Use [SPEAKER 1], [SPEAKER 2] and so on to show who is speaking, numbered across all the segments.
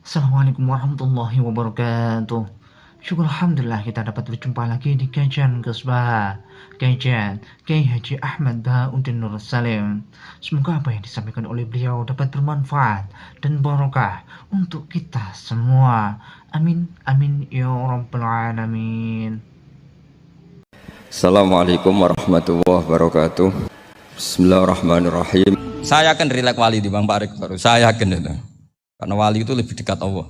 [SPEAKER 1] Assalamualaikum warahmatullahi wabarakatuh. Syukur Alhamdulillah kita dapat berjumpa lagi di kajian Ghosbah, kajian Kiai Haji Ahmad Bahauddin Nur Salim. Semoga apa yang disampaikan oleh beliau dapat bermanfaat dan barokah untuk kita semua. Amin, amin ya rabbal alamin.
[SPEAKER 2] Assalamualaikum warahmatullahi wabarakatuh. Bismillahirrahmanirrahim.
[SPEAKER 3] Saya akan rileks wali di Bang Pak Rektor. Saya yakin itu. Karena wali itu lebih dekat Allah.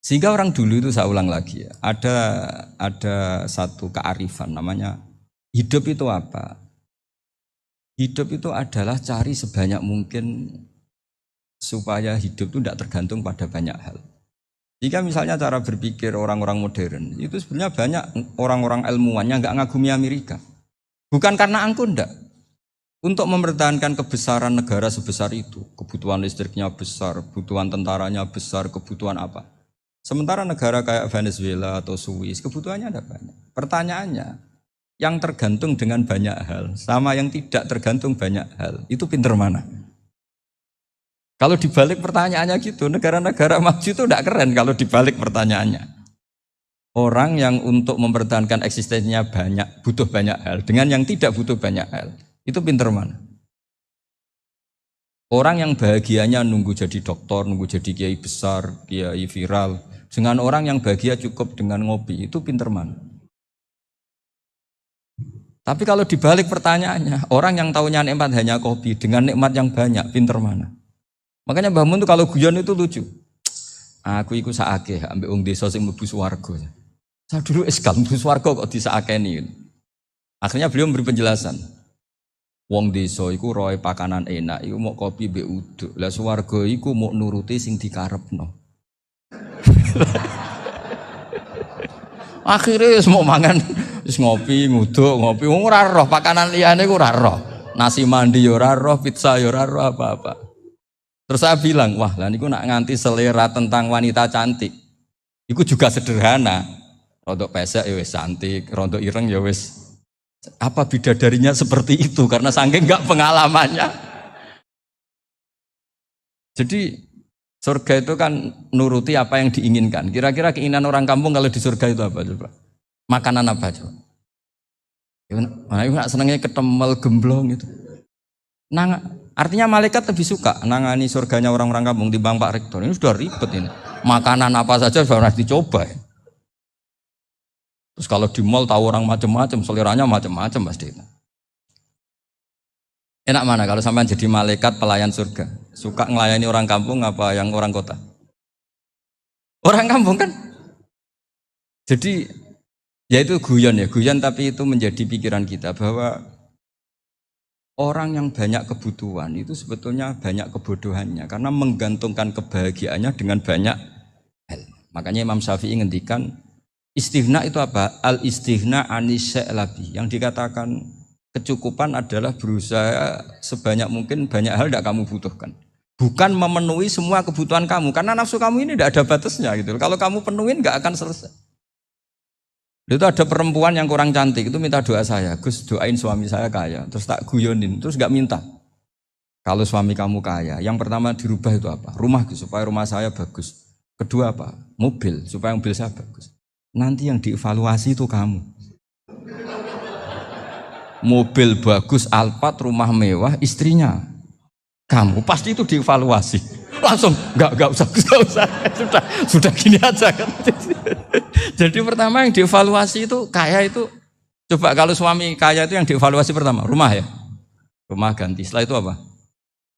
[SPEAKER 3] Sehingga orang dulu itu saya ulang lagi ya, ada satu kearifan namanya hidup itu apa? Hidup itu adalah cari sebanyak mungkin supaya hidup itu tidak tergantung pada banyak hal. Jika misalnya cara berpikir orang-orang modern itu sebenarnya banyak orang-orang ilmuwan yang nggak ngagumi Amerika. Bukan karena angkuh enggak. Untuk mempertahankan kebesaran negara sebesar itu, kebutuhan listriknya besar, kebutuhan tentaranya besar, kebutuhan apa. Sementara negara kayak Venezuela atau Swiss, kebutuhannya ada banyak. Pertanyaannya, yang tergantung dengan banyak hal, sama yang tidak tergantung banyak hal, itu pinter mana? Kalau dibalik pertanyaannya gitu, negara-negara maju itu tidak keren kalau dibalik pertanyaannya. Orang yang untuk mempertahankan eksistensinya banyak, butuh banyak hal, dengan yang tidak butuh banyak hal, itu pinter mana? Orang yang bahagianya nunggu jadi dokter, nunggu jadi kiai besar, kiai viral, dengan orang yang bahagia cukup dengan ngopi, itu pinter mana? Tapi kalau dibalik pertanyaannya, orang yang tahunya nikmat hanya kopi, dengan nikmat yang banyak, pinter mana? Makanya Mbah Mun tuh kalau guyon itu lucu. Aku iku saake ambek wong desa sing mlebu swarga. Saya dulu eskal mlebu swarga kok disakeni. Akhirnya beliau memberi penjelasan. Wong desa iku roe pakanan enak, iku mau kopi mbek uduk. Lah swarga iku mau nuruti sing dikarepno. Akhirnya wis mau mangan, wis ngopi, nguduk, ngopi, wong ora roh pakanan liyane ku ora roh. Nasi mandi ya ora roh, pizza ya ora roh apa-apa. Terus saya bilang, wah lah niku nak nganti selera tentang wanita cantik. Iku juga sederhana. Rontok pesek ya wis cantik, rontok ireng ya wis. Apa bidadarinya seperti itu karena saking enggak pengalamannya. Jadi surga itu kan nuruti apa yang diinginkan. Kira-kira keinginan orang kampung kalau di surga itu apa coba? Makanan apa coba? Nah, senengnya ketemel gemblong itu. Nah, artinya malaikat lebih suka nangani surganya orang-orang kampung di Bang Pak Rektor. Ini sudah ribet ini. Makanan apa saja sudah harus dicoba. Ya. Terus kalau di mall tahu orang macam-macam, seleranya macam-macam pasti. Enak mana kalau sampai jadi malaikat pelayan surga? Suka ngelayani orang kampung apa yang orang kota? Orang kampung kan? Jadi ya itu guyon ya, guyon tapi itu menjadi pikiran kita bahwa orang yang banyak kebutuhan itu sebetulnya banyak kebodohannya karena menggantungkan kebahagiaannya dengan banyak hal. Makanya Imam Syafi'i ngendikan istighna itu apa? Al-istighna anisya'labi. Yang dikatakan kecukupan adalah berusaha sebanyak mungkin banyak hal tidak kamu butuhkan. Bukan memenuhi semua kebutuhan kamu. Karena nafsu kamu ini tidak ada batasnya gitu. Kalau kamu penuhin nggak akan selesai. Itu ada perempuan yang kurang cantik, itu minta doa saya. Gus doain suami saya kaya. Terus tak guyonin, terus nggak minta. Kalau suami kamu kaya, yang pertama dirubah itu apa? Rumah supaya rumah saya bagus. Kedua apa? Mobil, supaya mobil saya bagus. Nanti yang dievaluasi itu kamu. Mobil bagus, Alphard, rumah mewah, istrinya kamu. Pasti itu dievaluasi. Langsung enggak usah. Sudah gini aja kan. Jadi pertama yang dievaluasi itu kaya itu. Coba kalau suami kaya itu yang dievaluasi pertama, rumah ya. Rumah ganti. Setelah itu apa?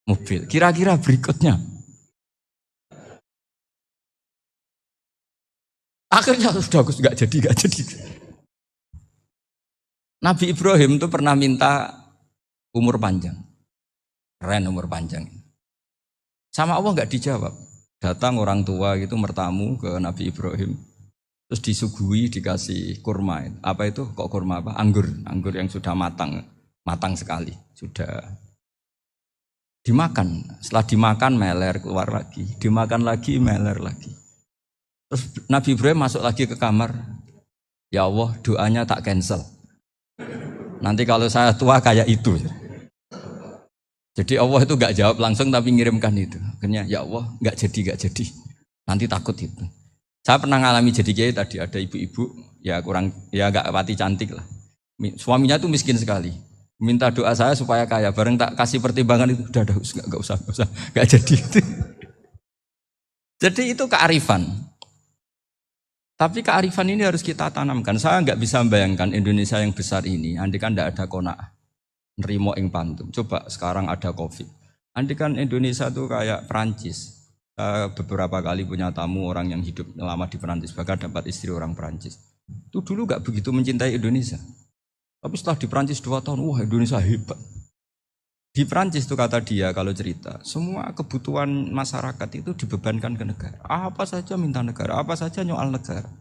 [SPEAKER 3] Mobil. Kira-kira berikutnya. Akhirnya sudah Gus enggak jadi. Nabi Ibrahim itu pernah minta umur panjang. Keren umur panjang. Sama Allah enggak dijawab. Datang orang tua gitu mertamu ke Nabi Ibrahim. Terus disuguhi dikasih kurma. Apa itu? Kok kurma apa? Anggur yang sudah matang sekali. Sudah dimakan. Setelah dimakan meler keluar lagi. Dimakan lagi meler lagi. Terus Nabi Ibrahim masuk lagi ke kamar. Ya Allah, doanya tak cancel. Nanti kalau saya tua kayak itu. Jadi Allah itu nggak jawab langsung tapi ngirimkan itu. Akhirnya ya Allah nggak jadi. Nanti takut itu. Saya pernah ngalami jadi kiai tadi ada ibu-ibu ya kurang ya nggak pati cantik lah. Suaminya tuh miskin sekali. Minta doa saya supaya kaya. Bareng tak kasih pertimbangan itu udah nggak usah nggak jadi itu. Jadi itu kearifan. Tapi kearifan ini harus kita tanamkan. Saya nggak bisa membayangkan Indonesia yang besar ini. Andai kan tidak ada qanaah. Nerimo ing pantum. Coba sekarang ada Covid. Andai kan Indonesia tuh kayak Perancis. Beberapa kali punya tamu orang yang hidup lama di Perancis, bahkan dapat istri orang Perancis. Itu dulu gak begitu mencintai Indonesia. Tapi setelah di Perancis 2 tahun, wah Indonesia hebat. Di Perancis tuh kata dia kalau cerita, semua kebutuhan masyarakat itu dibebankan ke negara. Apa saja minta negara, apa saja nyoal negara.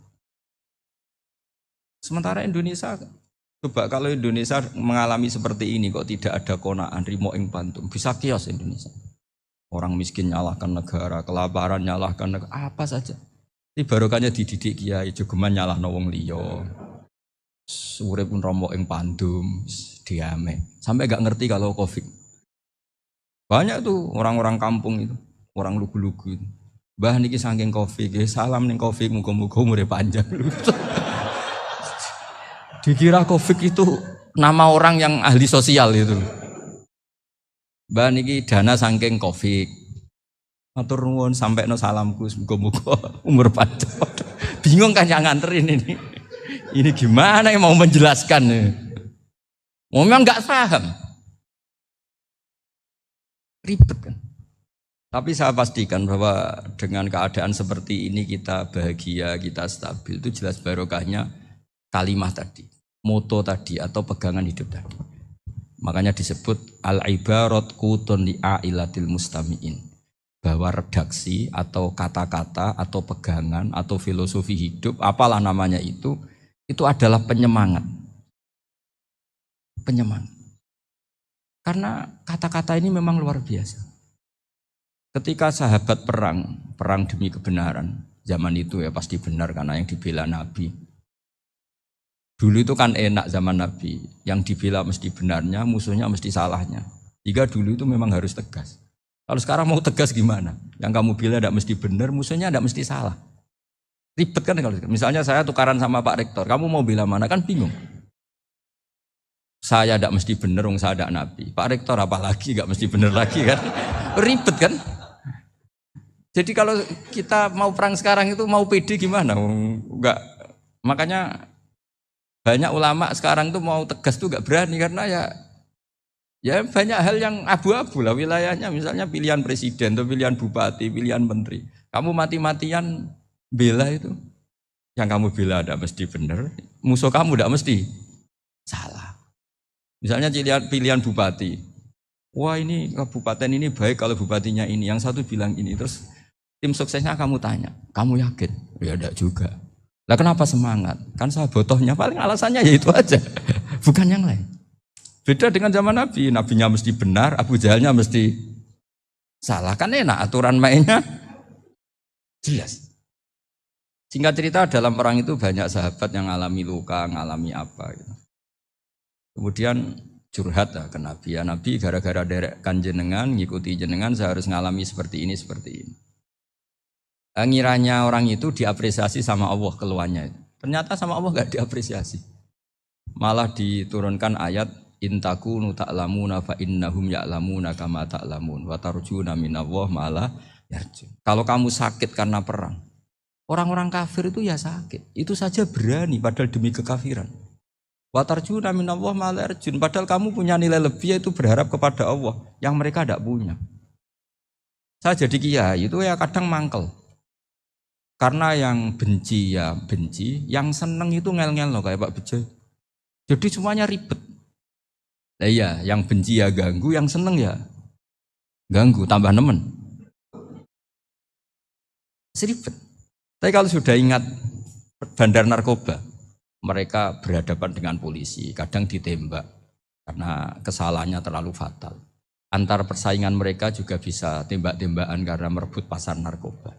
[SPEAKER 3] Sementara Indonesia, coba kalau Indonesia mengalami seperti ini kok tidak ada qanaah rimo ing pantum, bisa kios Indonesia. Orang miskin nyalahkan negara, kelaparan nyalahkan negara, apa saja. Ini barokahnya dididik kiai, jogeman nyalahno wong liya. Urip pun romo ing pandum, diame. Sampai gak ngerti kalau Covid. Banyak tuh orang-orang kampung itu, orang lugu-lugu itu. Mbah niki saking Covid, salam ning Covid muga-muga umure panjang. Dikira Covid itu nama orang yang ahli sosial itu. Mbah niki dana saking Covid. Matur nuwun sampekno salamku muga-muga umur panjang. Bingung kan yang nganterin ini. Ini gimana yang mau menjelaskan? Memang enggak paham. Ribet kan. Tapi saya pastikan bahwa dengan keadaan seperti ini kita bahagia, kita stabil itu jelas barokahnya kalimat tadi, moto tadi atau pegangan hidup tadi. Makanya disebut al-ibarat qutun li'ailatil mustami'in. Bahwa redaksi atau kata-kata atau pegangan atau filosofi hidup, apalah namanya itu adalah penyemangat. Penyemangat. Karena kata-kata ini memang luar biasa. Ketika sahabat perang demi kebenaran, zaman itu ya pasti benar karena yang dibela Nabi. Dulu itu kan enak zaman Nabi, yang dibela mesti benarnya, musuhnya mesti salahnya. Jika dulu itu memang harus tegas. Kalau sekarang mau tegas gimana? Yang kamu bela tidak mesti benar, musuhnya tidak mesti salah. Ribet kan kalau misalnya saya tukaran sama Pak Rektor, kamu mau bela mana kan bingung. Saya tidak mesti benar, saya tidak Nabi. Pak Rektor apalagi tidak mesti benar lagi kan? Ribet kan? Jadi kalau kita mau perang sekarang itu mau pede gimana? Enggak. Makanya banyak ulama sekarang tuh mau tegas tuh enggak berani karena ya banyak hal yang abu-abu lah wilayahnya. Misalnya pilihan presiden atau pilihan bupati, pilihan menteri. Kamu mati-matian bela itu. Yang kamu bela tidak mesti benar. Musuh kamu tidak mesti salah. Misalnya pilihan bupati. Wah ini kabupaten ini baik kalau bupatinya ini. Yang satu bilang ini. Terus tim suksesnya kamu tanya. Kamu yakin? Ya tidak juga. Lah kenapa semangat? Kan saya botohnya paling alasannya ya itu aja. Bukan yang lain. Beda dengan zaman Nabi. Nabinya mesti benar, Abu Jahalnya mesti salah. Kan enak aturan mainnya. Jelas. Singkat cerita dalam perang itu banyak sahabat yang ngalami luka, ngalami apa gitu. Kemudian curhat lah ke Nabi. Ya Nabi gara-gara derekkan jenengan, ngikuti jenengan saya harus ngalami seperti ini, seperti ini. Ngiranya orang itu diapresiasi sama Allah keluarnya itu. Ternyata sama Allah gak diapresiasi. Malah diturunkan ayat intakunu ta'lamuna fa innahum ya'lamuna kama ta'lamun wa tarjuna minallah ma'ala yarjun. Kalau kamu sakit karena perang, orang-orang kafir itu ya sakit. Itu saja berani padahal demi kekafiran. Wa tarjuna minallah ma'ala yarjun. Padahal kamu punya nilai lebih yaitu berharap kepada Allah yang mereka tidak punya. Saya jadi kiai itu ya kadang mangkel. Karena yang benci ya benci, yang seneng itu ngel-ngel loh kayak Pak Bejo. Jadi semuanya ribet. Nah iya, yang benci ya ganggu, yang seneng ya ganggu, tambah nemen. Seribet. Tapi kalau sudah ingat bandar narkoba, mereka berhadapan dengan polisi, kadang ditembak karena kesalahannya terlalu fatal. Antar persaingan mereka juga bisa tembak-tembakan karena merebut pasar narkoba.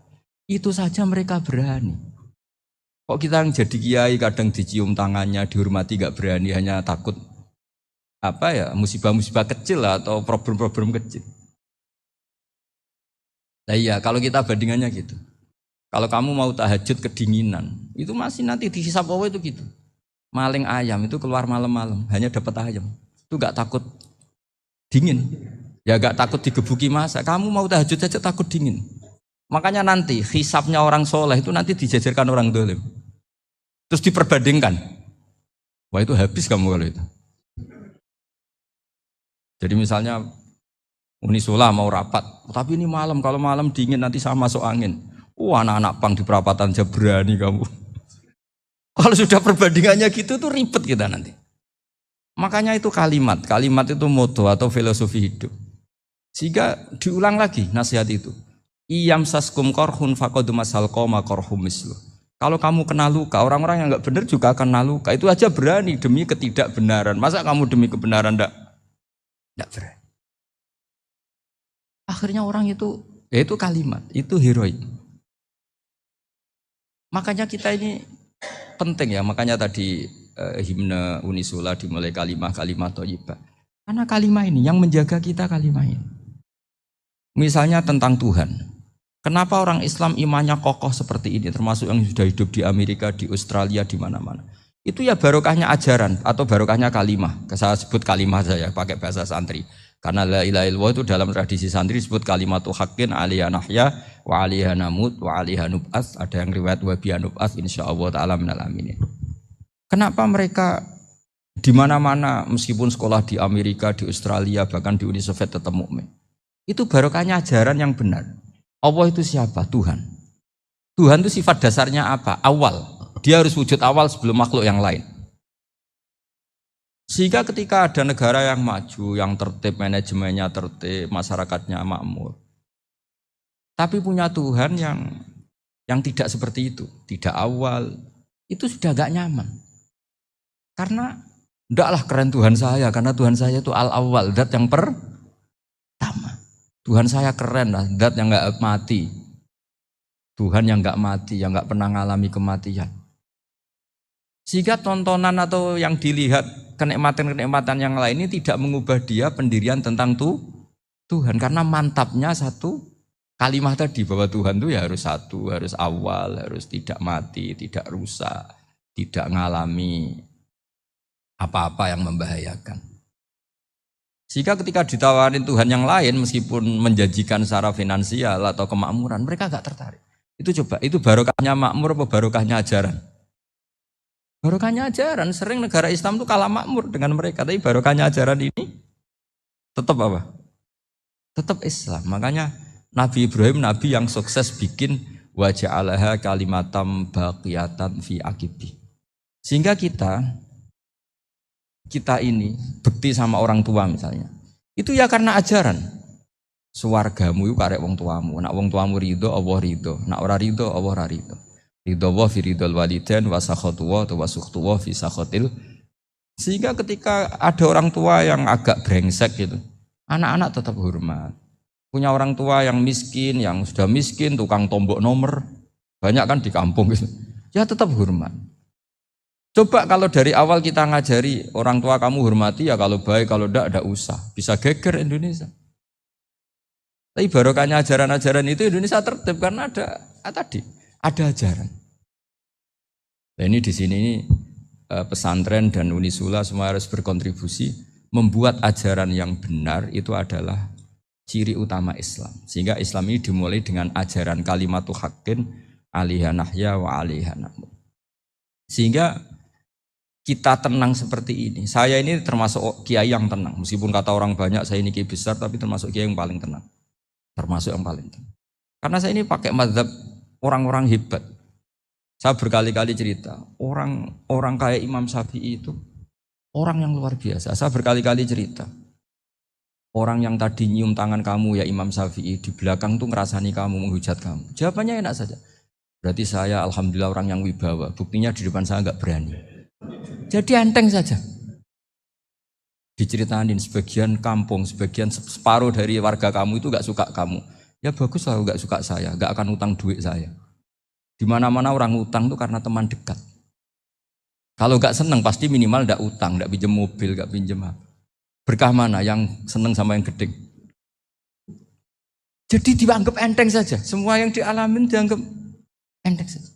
[SPEAKER 3] Itu saja mereka berani. Kok kita yang jadi kiai kadang dicium tangannya, dihormati gak berani, hanya takut apa ya musibah-musibah kecil lah, atau problem-problem kecil. Nah iya, kalau kita bandingannya gitu. Kalau kamu mau tahajud kedinginan, itu masih nanti dihisab Allah itu gitu. Maling ayam itu keluar malam-malam, hanya dapat ayam. Itu gak takut dingin. Ya gak takut digebuki masa. Kamu mau tahajud saja takut dingin. Makanya nanti hisabnya orang soleh itu nanti dijajarkan orang dolim. Terus diperbandingkan. Wah itu habis kamu kalau itu. Jadi misalnya Unisula mau rapat, tapi ini malam, kalau malam dingin nanti sama masuk angin. Anak-anak pang di perapatan aja berani kamu. Kalau sudah perbandingannya gitu tuh ribet kita nanti. Makanya itu kalimat itu moto atau filosofi hidup. Sehingga diulang lagi nasihat itu. Iyam saskum korhun faqadu masal qoma korhum mislu. Kalau kamu kena luka, orang-orang yang nggak benar juga akan kena luka. Itu aja berani demi ketidakbenaran. Masa kamu demi kebenaran enggak berani? Akhirnya orang itu, ya itu kalimat, itu heroik. Makanya kita ini penting ya, makanya tadi himne Unisula dimulai kalimat thayyibah. Karena kalimat ini yang menjaga kita kalimat ini. Misalnya tentang Tuhan. Kenapa orang Islam imannya kokoh seperti ini, termasuk yang sudah hidup di Amerika, di Australia, di mana-mana. Itu ya barokahnya ajaran atau barokahnya kalimah. Saya sebut kalimah saya pakai bahasa santri. Karena la ilaha illallah itu dalam tradisi santri disebut kalimatu haqqin alaiha nahya wa alaiha namut wa alaiha nub'ats. Ada yang riwayat wa biha nub'ats insyaallah taala minal aminin. Kenapa mereka di mana-mana meskipun sekolah di Amerika, di Australia, bahkan di Uni Soviet tetap mukmin? Itu barokahnya ajaran yang benar. Allah itu siapa? Tuhan. Tuhan itu sifat dasarnya apa? Awal. Dia harus wujud awal sebelum makhluk yang lain. Sehingga ketika ada negara yang maju, yang tertib, manajemennya tertib, masyarakatnya makmur, tapi punya Tuhan yang tidak seperti itu, tidak awal, itu sudah gak nyaman. Karena ndaklah keren Tuhan saya, karena Tuhan saya itu al-awwal, zat yang pertama. Tuhan saya keren lah, zat yang gak mati. Tuhan yang gak mati, yang gak pernah mengalami kematian. Sehingga tontonan atau yang dilihat kenikmatan-kenikmatan yang lain ini tidak mengubah dia pendirian tentang Tuhan. Karena mantapnya satu kalimat tadi bahwa Tuhan itu ya harus satu, harus awal, harus tidak mati, tidak rusak, tidak mengalami apa-apa yang membahayakan. Sehingga ketika ditawarin Tuhan yang lain meskipun menjanjikan secara finansial atau kemakmuran, mereka gak tertarik. Itu coba, itu barokahnya makmur apa barokahnya ajaran? Barokahnya ajaran, sering negara Islam itu kalah makmur dengan mereka, tapi barokahnya ajaran ini tetap apa? Tetap Islam. Makanya Nabi Ibrahim, Nabi yang sukses bikin wa ja'alaha kalimatam baqiyatan fi aqibi. Sehingga kita ini bekti sama orang tua misalnya, itu ya karena ajaran. Suwargamu itu karek wong tuamu, nak wong tuamu ridho, Allah ridho, nak ora ridho, Allah ora ridho. Ridho wa fi ridhol walidain wa sakhatu wa sukhtu wa fi sakhatil. Sehingga ketika ada orang tua yang agak brengsek gitu, anak-anak tetap hormat. Punya orang tua yang miskin, yang sudah miskin, tukang tombok nomor, banyak kan di kampung gitu. Ya tetap hormat. Coba kalau dari awal kita ngajari orang tua kamu hormati ya, kalau baik, kalau enggak usah. Bisa geger Indonesia. Tapi barokahnya ajaran-ajaran itu Indonesia tertib karena ada ajaran. Nah ini di sini pesantren dan Unisula semua harus berkontribusi membuat ajaran yang benar itu adalah ciri utama Islam. Sehingga Islam ini dimulai dengan ajaran kalimatu haqqin alaiha nahya wa alaiha namut. Sehingga kita tenang seperti ini. Saya ini termasuk kiai yang tenang. Meskipun kata orang banyak saya ini kiai besar, tapi termasuk kiai yang paling tenang. Termasuk yang paling tenang. Karena saya ini pakai mazhab orang-orang hebat. Saya berkali-kali cerita, orang kayak Imam Syafi'i itu orang yang luar biasa. Saya berkali-kali cerita, orang yang tadi nyium tangan kamu ya Imam Syafi'i, di belakang tuh ngerasani kamu, menghujat kamu. Jawabannya enak saja. Berarti saya alhamdulillah orang yang wibawa. Buktinya di depan saya nggak berani. Jadi enteng saja. Diceritain sebagian kampung, sebagian separuh dari warga kamu itu nggak suka kamu. Ya bagus lah nggak suka saya, nggak akan utang duit saya. Di mana-mana orang utang itu karena teman dekat. Kalau nggak seneng pasti minimal nggak utang, nggak pinjam mobil, nggak pinjam apa. Berkah mana yang seneng sama yang gede? Jadi dianggap enteng saja. Semua yang dialamin dianggap enteng saja.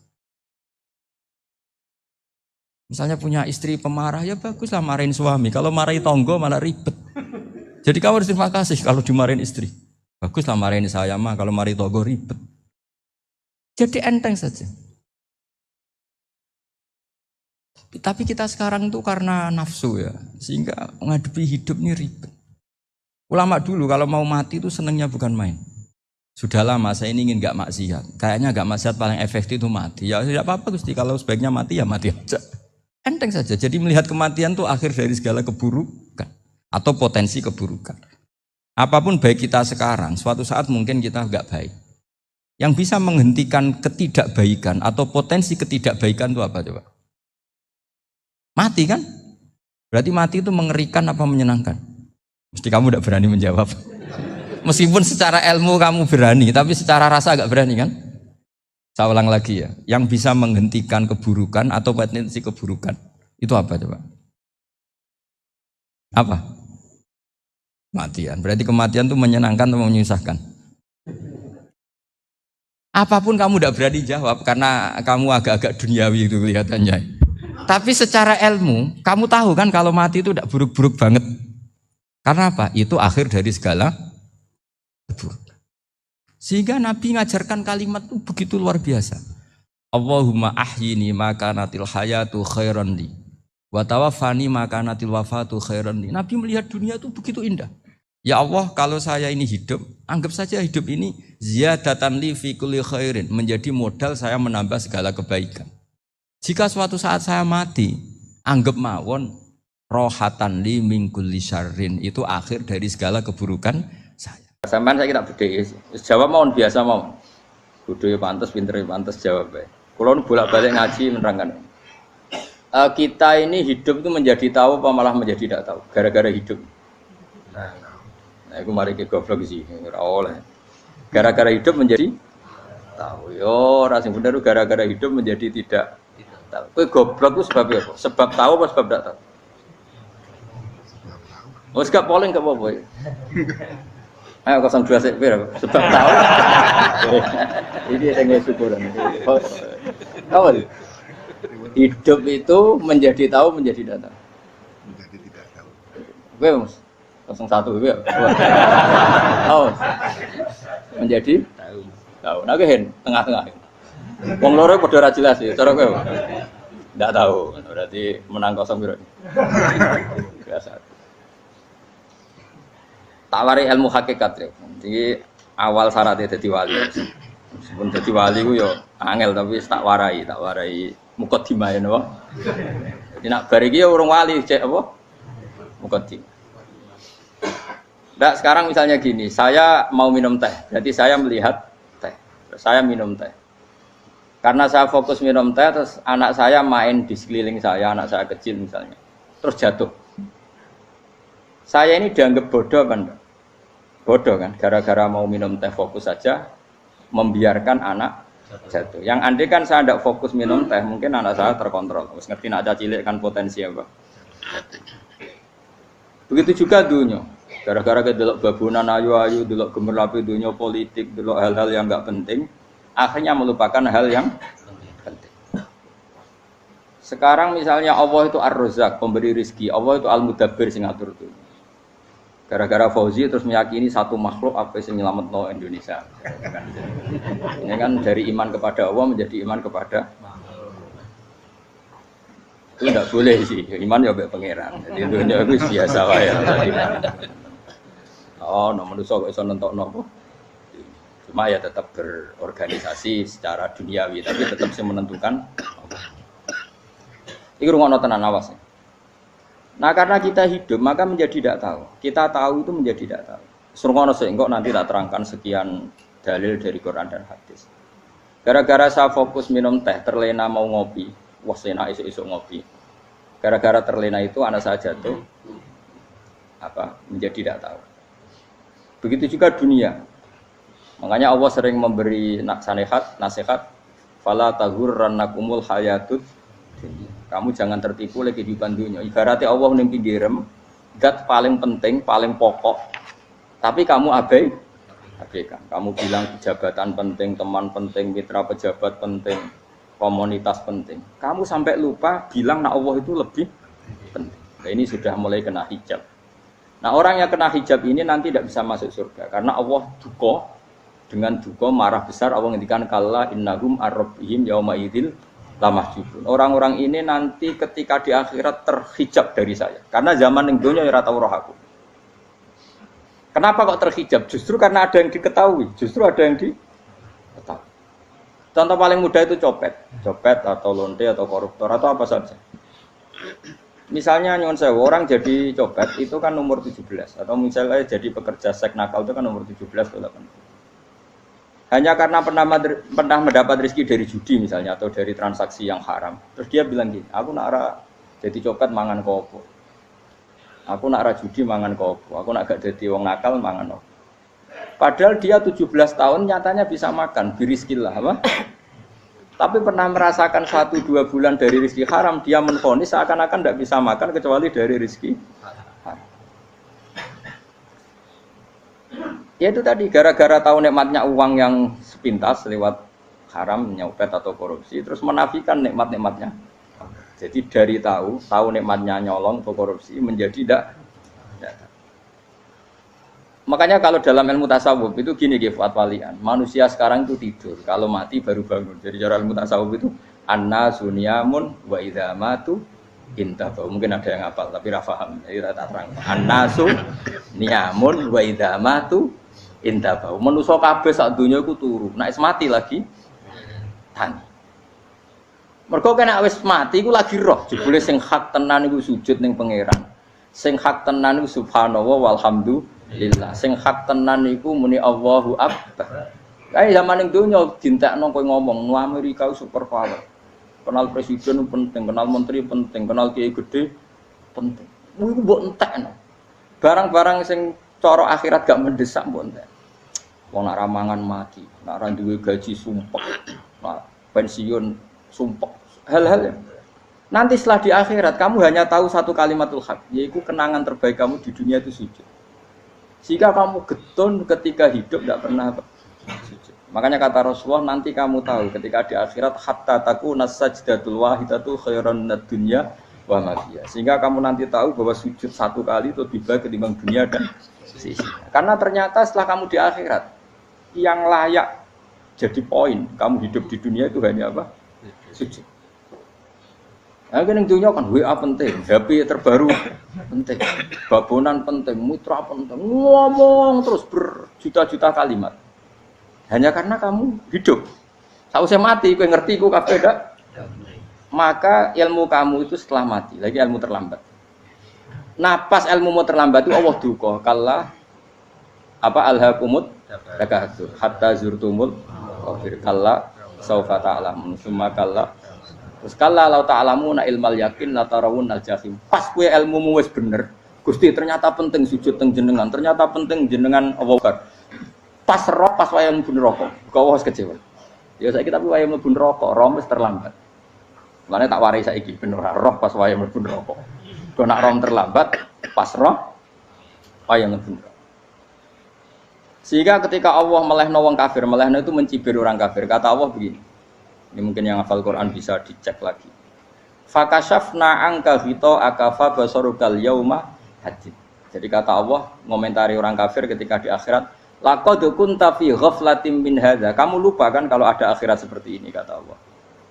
[SPEAKER 3] Misalnya punya istri pemarah, ya baguslah marahin suami. Kalau marahin tonggo malah ribet. Jadi kamu harus terima kasih kalau dimarahin istri. Baguslah marahin saya mah, kalau marahin tonggo ribet. Jadi enteng saja. Tapi kita sekarang tuh karena nafsu ya, sehingga menghadapi hidup ini ribet. Ulama dulu kalau mau mati itu senengnya bukan main. Sudah lama saya ini ingin gak maksiat. Kayaknya gak maksiat paling efektif itu mati. Ya tidak apa-apa Gusti, kalau sebaiknya mati ya mati aja. Enteng saja. Jadi melihat kematian itu akhir dari segala keburukan atau potensi keburukan. Apapun baik kita sekarang, suatu saat mungkin kita gak baik. Yang bisa menghentikan ketidakbaikan atau potensi ketidakbaikan itu apa coba? Mati kan? Berarti mati itu mengerikan apa menyenangkan? Mesti kamu tidak berani menjawab. Meskipun secara ilmu kamu berani, tapi secara rasa agak berani kan? Saya ulang lagi ya. Yang bisa menghentikan keburukan atau potensi keburukan. Itu apa coba? Apa? Matian. Berarti kematian itu menyenangkan atau menyusahkan? Apapun kamu tidak berani jawab karena kamu agak-agak duniawi itu kelihatannya. Tapi secara ilmu, kamu tahu kan kalau mati itu tidak buruk-buruk banget. Karena apa? Itu akhir dari segala keburukan. Sehingga Nabi ngajarkan kalimat itu begitu luar biasa. Allahumma ahyini maka natil hayatu khairan li. Wa tawaffani maka natil wafatu khairan li. Nabi melihat dunia itu begitu indah. Ya Allah, kalau saya ini hidup, anggap saja hidup ini ziyadatan li fi kulli khairin, menjadi modal saya menambah segala kebaikan. Jika suatu saat saya mati, anggap mawon rohatan li min kulli syarrin, itu akhir dari segala keburukan saya. Sampeyan saya kira bedhe, jawab mawon biasa mawon. Bodho pantes, pinter pantes jawab bae. Kula nu bolak-balik ngaji menerangkan. Kita ini hidup itu menjadi tahu apa malah menjadi tidak tahu gara-gara hidup. Nah, aku mari ke goblok sih, ora oleh. Gara-gara hidup menjadi tahu. Yo, ora sing bener gara-gara hidup menjadi tidak tahu. Kowe goblok itu sebab apa? Sebab tahu apa sebab tidak tahu? Oh, gak polling gak apa-apa. Ayo 02 sik pira? Sebab tahu. Ini yang syukuran. Apa? Hidup itu menjadi tahu menjadi tidak tahu. Menjadi tidak tahu. Kowe Mas 01 kowe. Oh. Menjadi tahu. Tahu. Nah kowe tengah-tengah. Wong loro padha ora jelas ya, cara kowe. Ndak tahu, berarti menang 0 piro. Biasa. Tawari ilmu hakikat ya. Jadi awal syaratnya dadi wali. Meskipun dadi wali ku yo angel tapi tak warai mukadimah napa. Jadi nak bar iki urung wali cek apa? Mukadimah. Ndak sekarang misalnya gini, saya mau minum teh, berarti saya melihat teh. Saya minum teh. Karena saya fokus minum teh, terus anak saya main di sekeliling saya, anak saya kecil misalnya, terus jatuh. Saya ini dianggap bodoh kan? Bodoh kan? Gara-gara mau minum teh fokus saja, membiarkan anak jatuh. Yang andai kan saya tidak fokus minum teh, mungkin anak saya terkontrol. Terus ngerti nak cilik kan potensi apa? Begitu juga dunia. Gara-gara kita delok babunan ayu-ayu, delok gemerlapi dunia politik, delok hal-hal yang enggak penting. Akhirnya melupakan hal yang penting. Sekarang misalnya Allah itu Ar-Razzaq, pemberi rizki, Allah itu Al-Mudabbir sing ngatur itu. Gara-gara Fauzi terus meyakini satu makhluk apa yang nyelametno Indonesia. Ini kan dari iman kepada Allah menjadi iman kepada itu tidak boleh sih, iman ya mbek pangeran. Jadi dunia itu biasa wae. Oh, no manusia kok iso nentokno apa? Cuma ya tetap berorganisasi secara duniawi, tapi tetap sih menentukan. Ini rungokno tenan awas. Nah karena kita hidup maka menjadi tidak tahu. Kita tahu itu menjadi tidak tahu. Rungokno sih, engkau nanti tak terangkan sekian dalil dari Quran dan hadis. Gara-gara saya fokus minum teh, terlena mau ngopi, wah sena isuk-isuk ngopi. Gara-gara terlena itu anak saya jatuh, menjadi tidak tahu. Begitu juga dunia. Makanya Allah sering memberi nasihat, fala taghurrannakumul hayatud dunya. Kamu jangan tertipu oleh kehidupan dunia. Ibaratnya Allah ning pinggirem, zat paling penting, paling pokok, tapi kamu abaikan. Kamu bilang jabatan penting, teman penting, mitra pejabat penting, komunitas penting. Kamu sampai lupa bilang nah Allah itu lebih penting. Nah, ini sudah mulai kena hijab. Nah orang yang kena hijab ini nanti tidak bisa masuk surga karena Allah duka. Dengan duka marah besar Allah ngendikan kalla innahum ar-rabbihim yauma idzil lamahjubun. Orang-orang ini nanti ketika di akhirat terhijab dari saya. Karena zaman ning donya ora tau roh aku. Kenapa kok terhijab? Justru karena ada yang diketahui, justru ada yang diketahui. Contoh paling mudah itu copet atau lonte atau koruptor atau apa saja. Misalnya nyuwun sewu orang jadi copet itu kan umur 17 atau misalnya jadi pekerja seks nakal itu kan umur 17 atau 18. Hanya karena pernah mendapat rezeki dari judi misalnya atau dari transaksi yang haram. Terus dia bilang gini, aku nak jadi copet mangan kopo. Aku nak judi mangan kopo. Aku nak gak jadi wong nakal mangan kopo. Padahal dia 17 tahun nyatanya bisa makan, birizkillah apa? Tapi pernah merasakan 1-2 bulan dari rezeki haram, dia menvonis seakan-akan tidak bisa makan kecuali dari rezeki haram. Ya itu tadi, gara-gara tahu nikmatnya uang yang sepintas lewat haram, nyopet atau korupsi, terus menafikan nikmat-nikmatnya. Jadi dari tahu nikmatnya nyolong atau korupsi menjadi tidak. Makanya kalau dalam ilmu tasawuf itu gini Fuad Walian, manusia sekarang itu tidur, kalau mati baru bangun. Jadi cara ilmu tasawuf itu annasu niyamun wa idza matu intahu. Mungkin ada yang hafal tapi ora paham. Jadi tak terang. Annasu niyamun wa idza matu intahu. Manusa kabeh sak donya iku turu. Nek mati lagi tani. Mergo kena wis mati iku lagi roh. Jebule sing hak tenan iku sujud ning pangeran. Sing hak tenan iku subhanallah walhamdulillah. Sing hak tenan iku muni Allahu akbar. Kae zaman ning donya dintekno kowe ngomong, "Nu Amerika super power." Kenal presiden penting, kenal menteri penting, kenal kiai gede penting. Iku mbok entekno. Barang-barang sing cara akhirat gak mendesak mbok entek. Wong nak ramangan mati, nak ra duwe gaji sumpek, nak pensiun sumpek. Hal-hal nanti setelah di akhirat kamu hanya tahu satu kalimatul haq, yaitu kenangan terbaik kamu di dunia itu sujud. Jika kamu getun ketika hidup tidak pernah sujud. Makanya kata Rasulullah nanti kamu tahu ketika di akhirat hatta takuna sajdatul wahidatu khairan minad dunya wa ma fiha. Sehingga kamu nanti tahu bahwa sujud satu kali itu lebih baik ketimbang dunia dan sisinya. Karena ternyata setelah kamu di akhirat yang layak jadi poin kamu hidup di dunia itu hanya apa? Sujud. Nah, kan yang dunia kan WA penting, HP terbaru penting, babonan penting, mitra penting, ngomong terus berjuta-juta kalimat. Hanya karena kamu hidup. Sausé mati, kowe ngerti ku kabeh ndak? Maka ilmu kamu itu setelah mati, lagi ilmu terlambat. Nah, pas ilmu mau terlambat itu Allah duka, kalla apa alhaqumut takatsur hatta zurtumul qafir kalla saufa ta'lamun summa kalla. Terus kalla law ta'lamuna ilmal yakin la tarawun al jahim. Pas kowe ilmumu wis bener, Gusti ternyata penting sujud teng jenengan, ternyata penting jenengan Allah Akbar. Pas roh pas wayang mlebu neraka, kok wis kecewa. Ya saiki tapi wayang mlebu neraka, roh wis terlambat. Mulane tak warai saiki ben ora roh pas wayang mlebu neraka. Kok nak roh terlambat, pas roh wayang mlebu neraka. Sehingga ketika Allah melehno wong kafir, melehno itu mencibir orang kafir. Kata Allah begini. Ini mungkin yang hafal Quran bisa dicek lagi. Fakashafna anka ghita akafa basarukal yauma hadid. Jadi kata Allah ngomentari orang kafir ketika di akhirat, laqad kunta fi ghaflatin min hadza. Kamu lupa kan kalau ada akhirat seperti ini kata Allah.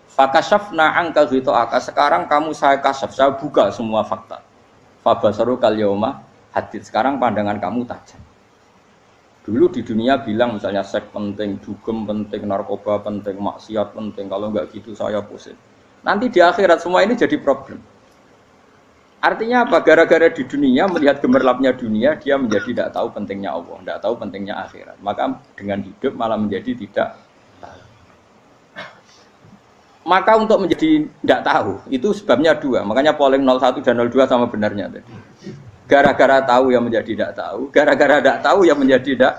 [SPEAKER 3] Fakashafna anka ghita aka. Sekarang kamu saya kasaf, saya buka semua fakta. Fa basarukal yauma hadid. Sekarang pandangan kamu tajam. Dulu di dunia bilang misalnya seks penting, dugem penting, narkoba penting, maksiat penting. Kalau enggak gitu saya pusing. Nanti di akhirat semua ini jadi problem. Artinya apa? Gara-gara di dunia melihat gemerlapnya dunia, dia menjadi tidak tahu pentingnya Allah, tidak tahu pentingnya akhirat. Maka dengan hidup malah menjadi tidak tahu. Maka untuk menjadi tidak tahu itu sebabnya dua. Makanya polling 01 dan 02 sama benarnya tadi. Gara-gara tahu yang menjadi tidak tahu, gara-gara tidak tahu yang menjadi tidak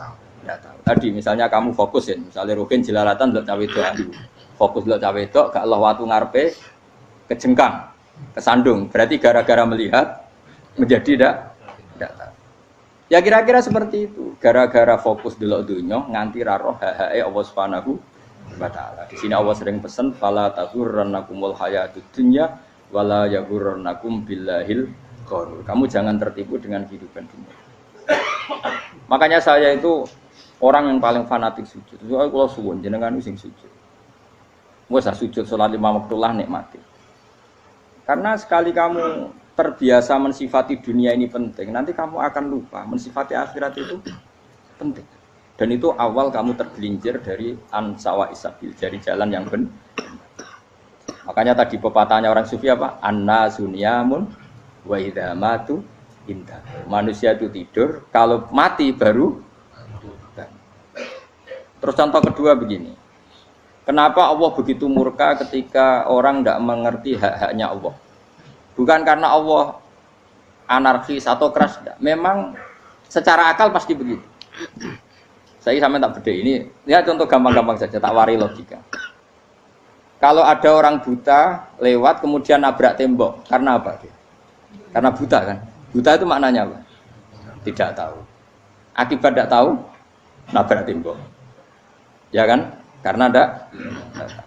[SPEAKER 3] tahu. Tadi misalnya kamu fokus ya, misalnya Rukin jelalatan untuk cawe itu, fokus untuk cawe itu, gak Allah waktu ngarepe kejengkang, kesandung. Berarti gara-gara melihat menjadi tidak
[SPEAKER 2] Tidak tahu. Ya kira-kira seperti itu. Gara-gara fokus delok dunya nganti ra roh hae Allah Subhanahu wa taala. Di sini Allah sering pesan fala taghurrannakumul hayatud dunya wala yaghurrannakum billahil ghurur. Kamu jangan tertipu dengan kehidupan dunia. Makanya saya itu orang yang paling fanatik sujud. Soale kula suwun jenengan sing sujud. Wes sujud salat 5 waktu lah nikmati. Karena sekali kamu terbiasa mensifati dunia ini penting, nanti kamu akan lupa mensifati akhirat itu penting. Dan itu awal kamu tergelincir dari ansawa isabil, dari jalan yang benar. Makanya tadi pepatahnya orang sufi apa? An-nasu niyamun wa idza matu inta. Manusia itu tidur, kalau mati baru. Terus contoh kedua begini. Kenapa Allah begitu murka ketika orang tidak mengerti hak-haknya Allah? Bukan karena Allah anarkis atau keras, tidak. Memang secara akal pasti begitu. Saya sampai tak beda ini. Ya contoh gampang-gampang saja, tak wari logika. Kalau ada orang buta lewat kemudian nabrak tembok, karena apa? Karena buta kan? Buta itu maknanya apa? Tidak tahu. Akibat tidak tahu, nabrak tembok. Ya kan? Karena tidak tahu.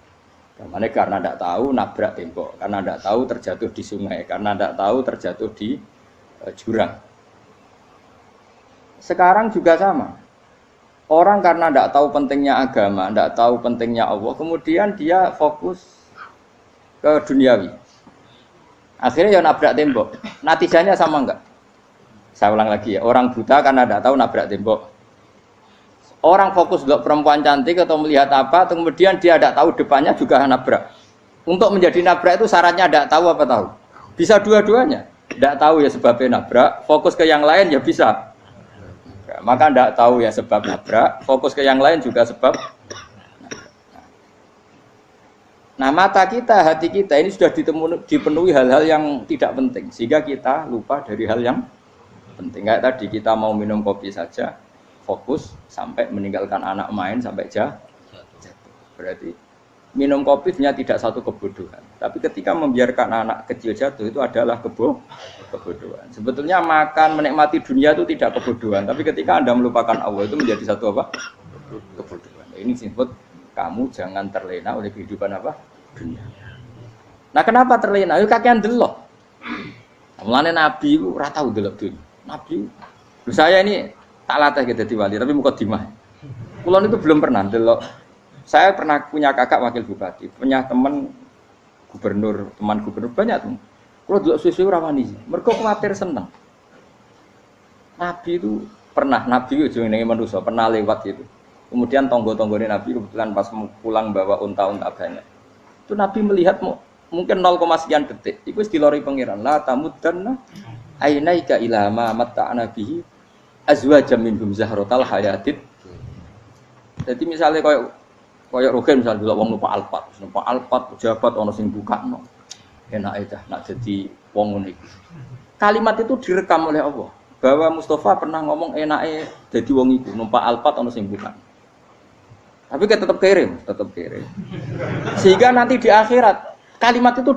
[SPEAKER 2] Karena tidak tahu nabrak tembok, karena tidak tahu terjatuh di sungai, karena tidak tahu terjatuh di jurang. Sekarang juga sama. Orang karena tidak tahu pentingnya agama, tidak tahu pentingnya Allah, kemudian dia fokus ke duniawi. Akhirnya ya nabrak tembok. Natijanya sama enggak? Saya ulang lagi ya. Orang buta karena tidak tahu nabrak tembok. Orang fokus untuk perempuan cantik atau melihat apa, kemudian dia tidak tahu depannya juga nabrak. Untuk menjadi nabrak itu syaratnya tidak tahu apa tahu. Bisa dua-duanya. Tidak tahu ya sebabnya nabrak, fokus ke yang lain ya bisa. Maka tidak tahu ya sebab nabrak, fokus ke yang lain juga sebab. Nah mata kita, hati kita ini sudah dipenuhi hal-hal yang tidak penting, sehingga kita lupa dari hal yang penting. Kayak tadi kita mau minum kopi saja, fokus sampai meninggalkan anak main sampai jatuh. Berarti minum kopi sebenarnya tidak satu kebodohan, tapi ketika membiarkan anak kecil jatuh itu adalah kebodohan. Sebetulnya makan menikmati dunia itu tidak kebodohan, tapi ketika Anda melupakan Allah itu menjadi satu apa? Kebodohan. Ini disebut kamu jangan terlena oleh kehidupan apa? Dunia. Nah kenapa terlena? Yuk kakean delok. Mulane Nabi itu ora tau delok dunia. Nabi, saya ini tak latih gitu di wali, tapi mukadimah. Kulon itu belum pernah delok. Saya pernah punya kakak wakil bupati, punya teman gubernur banyak tuh. Kalau delok susu rawani, mereka khawatir seneng. Nabi itu pernah, Nabi itu jenenge manusia, pernah lewat itu. Kemudian tonggo-tonggone Nabi kebetulan pas pulang bawa unta-unta banyak. Itu Nabi melihat mungkin 0, sekian detik. Itu dilori pangeran. La tamuddanna ainaika ila ma matta'na bihi azwajam minhum zahratal hayatid. Jadi misalnya koyo rogen misalnya delok wong numpak Alphard pejabat ana sing bukakno. Enak aja nak jadi wong ngene iki. Kalimat itu direkam oleh Allah bahwa Mustafa pernah ngomong enake dadi wong iku numpak Alphard ana sing bukakno. Tapi kan tetap kirim. Sehingga nanti di akhirat kalimat itu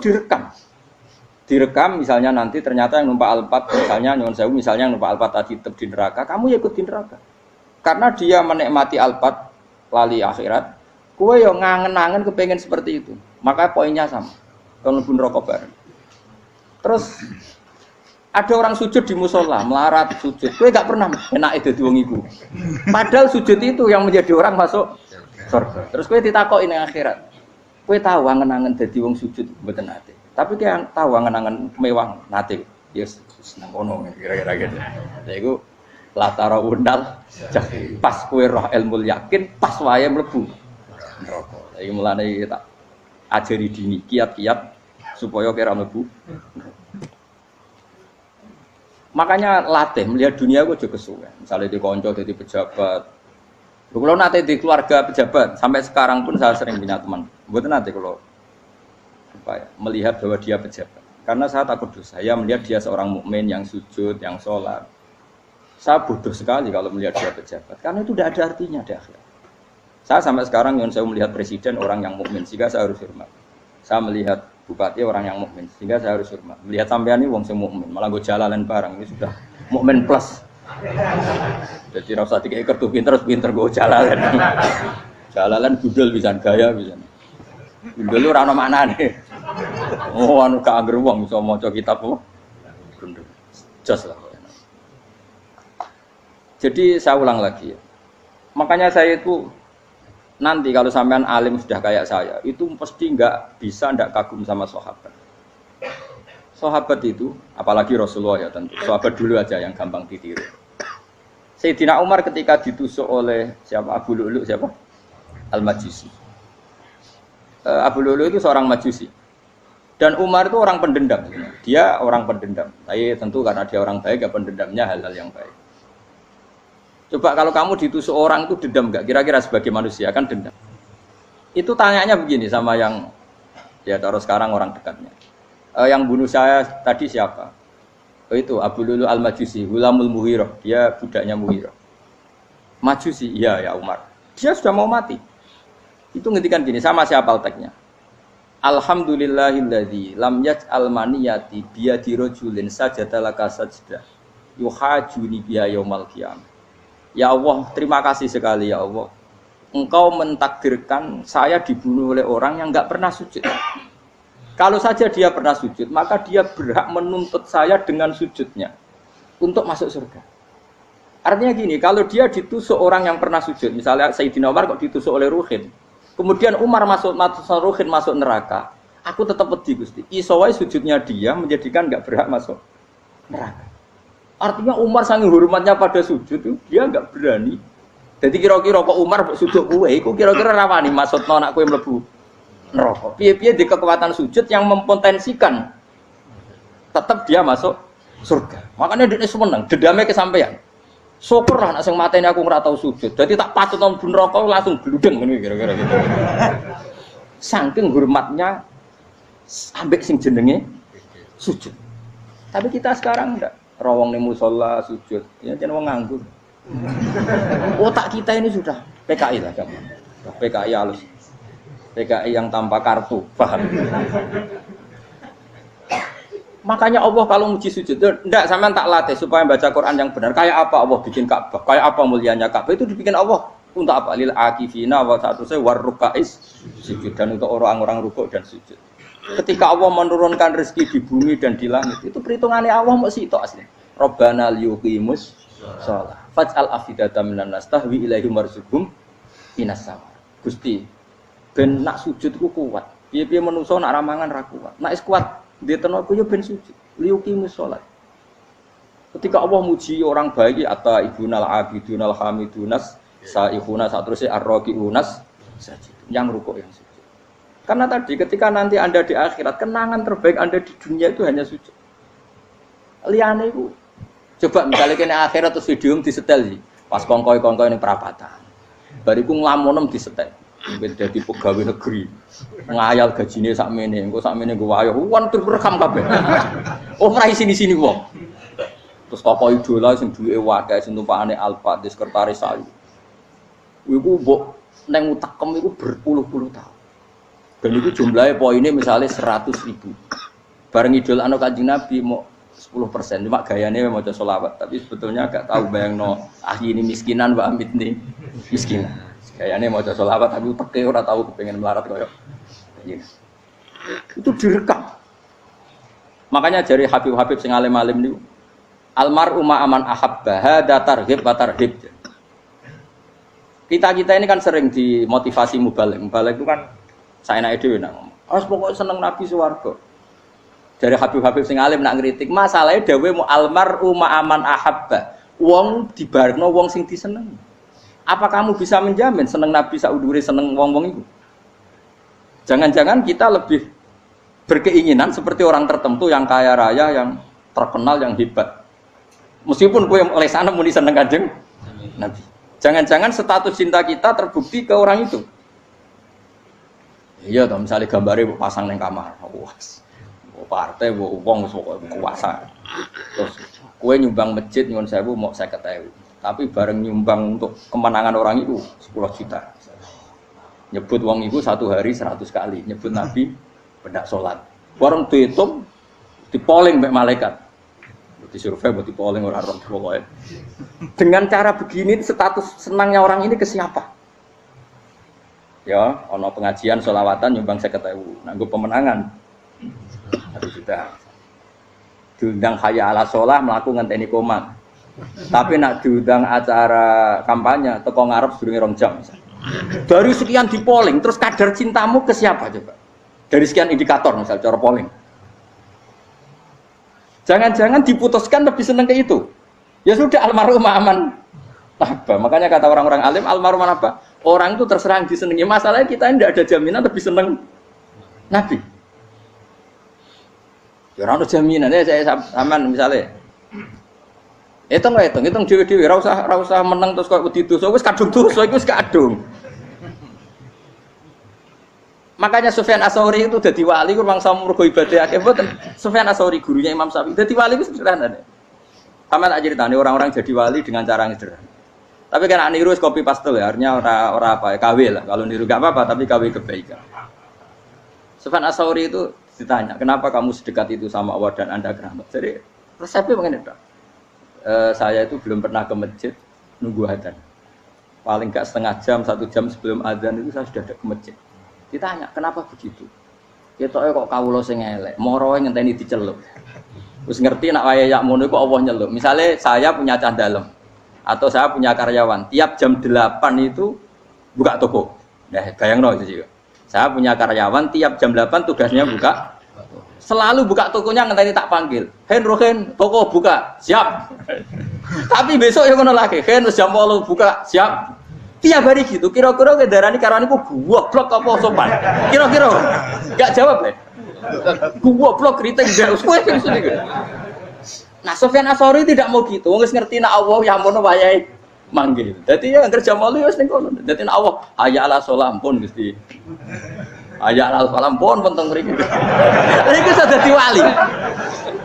[SPEAKER 2] direkam misalnya nanti ternyata yang numpak Alphard misalnya nyuwun sewu misalnya yang numpak Alphard tadi tetap di neraka, kamu ya ikut di neraka. Karena dia menikmati Alphard lali akhirat, kowe yo ngangen-angen kepengen seperti itu. Maka poinnya sama. Kalau pun rokok bareng. Terus ada orang sujud di musola, melarat sujud. Kowe gak pernah enak dadi wong iku. Padahal sujud itu yang menjadi orang masuk surga. Terus kowe ditakoki ning akhirat. Kowe tahu angen-angen dadi wong sujud mboten nate. Tapi kowe tahu angen-angen mewah nate. Yes, seneng kono kira-kira gitu. Lha iku latara undal pas kowe roh ilmu yakin pas wae mlebu neraka. Iki mulane tak ajari dini kiat-kiat supaya kira mlebu. Makanya latih melihat dunia gue juga kesuwen. Misalnya di konco jadi pejabat. Kalau nanti di keluarga pejabat sampai sekarang pun saya sering punya teman. Buat nanti kalau melihat bahwa dia pejabat. Karena saya takut dosa. Saya melihat dia seorang mukmin yang sujud, yang sholat. Saya bodoh sekali kalau melihat dia pejabat. Karena itu tidak ada artinya di akhirat. Saya sampai sekarang yang saya melihat presiden orang yang mukmin, sehingga saya harus hormat. Saya melihat Bupati orang yang mukmin, sehingga saya harus hormat. Melihat sampean ini wong sing mukmin, malah gue jalalan barang ini sudah mukmin plus. Jadi rasa tiga kartu pinter gue jalalan. Jalalan gudel bisa gaya bisa. Gudel lu rano mana nih? Oh anu gak angger wong bisa maca kitab apa? Gundul. Jos lah. Jadi saya ulang lagi ya. Makanya saya itu nanti kalau sampean alim sudah kayak saya, itu pasti nggak kagum sama sahabat. Sahabat itu, apalagi Rasulullah ya tentu. Sahabat dulu aja yang gampang ditiru. Sayyidina Umar ketika ditusuk oleh siapa? Abu Lu'lu siapa? Al-Majusi. Abu Lu'lu itu seorang Majusi. Dan Umar itu orang pendendam. Dia orang pendendam. Tapi tentu karena dia orang baik, ya pendendamnya hal-hal yang baik. Coba kalau kamu ditusuk orang itu dendam nggak? Kira-kira sebagai manusia kan dendam. Itu tanyanya begini sama yang ya taruh sekarang orang dekatnya. Yang bunuh saya tadi siapa? Oh itu Abu Lu'lu Al-Majusi, Hulamul Muhirah. Dia budaknya Muhirah. Majusi, iya ya Umar. Dia sudah mau mati. Itu ngendikan gini, sama siapa alteknya? Alhamdulillahilladzi lam yaj'al maniyati biyadi rajulin sajadalaka sajdah yuhajuni biha yaumal qiyamah. Ya Allah, terima kasih sekali ya Allah. Engkau mentakdirkan saya dibunuh oleh orang yang enggak pernah sujud. Kalau saja dia pernah sujud, maka dia berhak menuntut saya dengan sujudnya untuk masuk surga. Artinya gini, kalau dia ditusuk orang yang pernah sujud, misalnya Sayyidina Umar kok ditusuk oleh Ruhin, kemudian Umar masuk Ruhin masuk neraka, aku tetap pedih Gusti. Isowai sujudnya dia menjadikan enggak berhak masuk neraka. Artinya Umar saking hormatnya pada sujud, dia enggak berani. Jadi kira-kira kok Umar sujud kowe, iku kira-kira rawani maksudno anak kowe mlebu neraka. Piye-piye di kekuatan sujud yang mempotensikan tetap dia masuk surga. Makanya dia seneng, dendamnya kesampaian. Syukurlah nek sing mateni aku ora tau sujud. Dadi tak patut nang neraka langsung gludeng ngene kira-kira gitu. Saking hormatnya ambek sing jenenge sujud. Tapi kita sekarang enggak. Rawong ning musala sujud, ya jeneng wong nganggur. Otak kita ini sudah PKI lah kamu. PKI halus. PKI yang tanpa kartu, paham? Makanya Allah kalau muji sujud, enggak sampean tak latih supaya baca Quran yang benar. Kayak apa Allah bikin Ka'bah? Kayak apa mulianya Ka'bah? Itu dibikin Allah untuk apa? Lil akifina wa sa'atusai warrukais sujud, dan untuk orang-orang rukuk dan sujud. Ketika Allah menurunkan rezeki di bumi dan di langit, itu perhitungannya Allah mau sitok asli. Rabbana liyuqimus shalah faj'al afidatan minan nas tahwi ilaihim warzuqhum minas sama. Gusti, ben nak sujud ku kuat. Piye-piye menungso nak ramangan ra kuat. Nak is kuat, dia tenaga yo ben sujud. Liyuqimus shalah. Ketika Allah muji orang baik, atau ibunal abidunal hamidunas saihuna satruse arraqiunas sajid. Yang rukuk yang sujud. Karena tadi ketika nanti Anda di akhirat, kenangan terbaik Anda di dunia itu hanya sujud. Liane itu, coba misalnya kena akhirat terus video disetel sih, pas kongkoi-kongkoi ini perapatan. Bariku ngelamonem disetel, jadi pegawai negeri, ngayal gajinya sakmene, engko sakmene gue wayo, wan terekam kabeh. Oh rai sini wong. Terus tokoh idola sing duwe wae sing tumpakane Alfa di sekretaris saya. Iku mbok neng utakem iku berpuluh-puluh tahun. Dan itu jumlahnya poinnya misalnya 100.000. Bareng idol anak Kanjeng Nabi mau 10%, cuma gayanya mau sholawat. Tapi sebetulnya agak tahu bayang no ini miskinan, Mbak Amit nih miskinan. Gayanya mau sholawat tapi pakai orang tahu kepengen melarat koyok. Itu direkam. Makanya dari Habib sing alim-alim niku almar'u ma'aman ahabba hada targhib wa tarhib. Kita ini kan sering dimotivasi mubalik. Mubalik itu kan saya naik dewi nang, harus pokoknya seneng Nabi swarga. Dari Habib sing alim nak ngritik, masalahnya dewe mu almar'u ma'aman ahabba. Wong dibarno wong sing diseneng. Apa kamu bisa menjamin seneng Nabi saudure seneng wong-wong itu? Jangan-jangan kita lebih berkeinginan seperti orang tertentu yang kaya raya, yang terkenal, yang hebat. Meskipun kowe oleh sana muni seneng Kanjeng Nabi. Jangan-jangan status cinta kita terbukti ke orang itu. Iya toh, misalnya gambarnya pasang neng kamar, wah, partai, wong kuasa. Terus, kue nyumbang masjid nyuwun sewu mau 50.000, tapi bareng nyumbang untuk kemenangan orang itu 10 juta. Nyebut wong itu satu hari 100 kali, nyebut Nabi bedak sholat. Warung dihitung, dipoling mbek malaikat. Disurvei buat dipoling orang pokoknya. Dengan cara begini status senangnya orang ini ke siapa? Ya, ono pengajian sholawatan nyumbang 50.000. Nanggo pemenangan. Harus sudah. Diundang hayya ala sholah mlaku ngenteni komat. Tapi nak diundang acara kampanye teko ngarep sedurunge 2 jam. Dari sekian dipoling, terus kadar cintamu ke siapa coba? Dari sekian indikator misal cara polling. Jangan-jangan diputuskan lebih senang ke itu. Ya sudah almarhum aman. Apa? Makanya kata orang-orang alim almarhum apa? Orang itu terserah disenangi. Masalahnya kita tidak ada jaminan lebih senang Nabi. Ya orang ada jaminan ya saya aman misalnya. Hitung dewi-dewi. Rasa menang terus kok wedi dosa wis kadung dosa iku wis kadung. Makanya Sufyan Ats-Tsauri itu dadi wali kurang sama mergo ibadah akeh mboten. Sufyan Ats-Tsauri gurunya Imam Syafi'i. Dadi wali itu sederhana. Sama tak ceritane orang-orang jadi wali dengan cara yang sederhana. Tapi kan niru wis copy paste ya, artinya ora apa ya, KW lah. Kalau niru enggak apa-apa, tapi KW kebaikan. Sufyan Ats-Tsauri itu ditanya, "Kenapa kamu sedekat itu sama Allah dan Anda keramat?" Jadi resepnya begini, Dok. Saya itu belum pernah ke masjid nunggu adzan. Paling enggak setengah jam, 1 jam sebelum adzan itu saya sudah ada ke masjid. Ditanya, kenapa begitu? Ketoke kok kawula sing elek, moroe ngenteni diceluk. Wis ngerti nek waya yak ngono iku Allah nyeluk. Misale saya punya cah dalem atau saya punya karyawan, tiap jam 8 itu buka toko. Nah, bayangno itu juga. Saya punya karyawan tiap jam 8 tugasnya buka. Selalu buka tokonya ngenteni tak panggil. Hen, toko buka. Siap. Tapi besok ya ngono lagi. Hen jam 8 buka. Siap. Tiap hari gitu, kira-kira kedarani karwaniku goblok apa sopan? Kira-kira enggak jawab ya? Goblok kriting ndak usah gitu. Nah, Sufyan Ats-Tsauri tidak mau gitu. Wong wis ngerti nek Allah ya ampun wayahe manggil. Dadi ya anggere jam 8 wis ning kono. Dadi nek Allah hayya ala sholah pun Gusti. Hayya ala sholah pun teng mriki. Iku sudah dadi wali.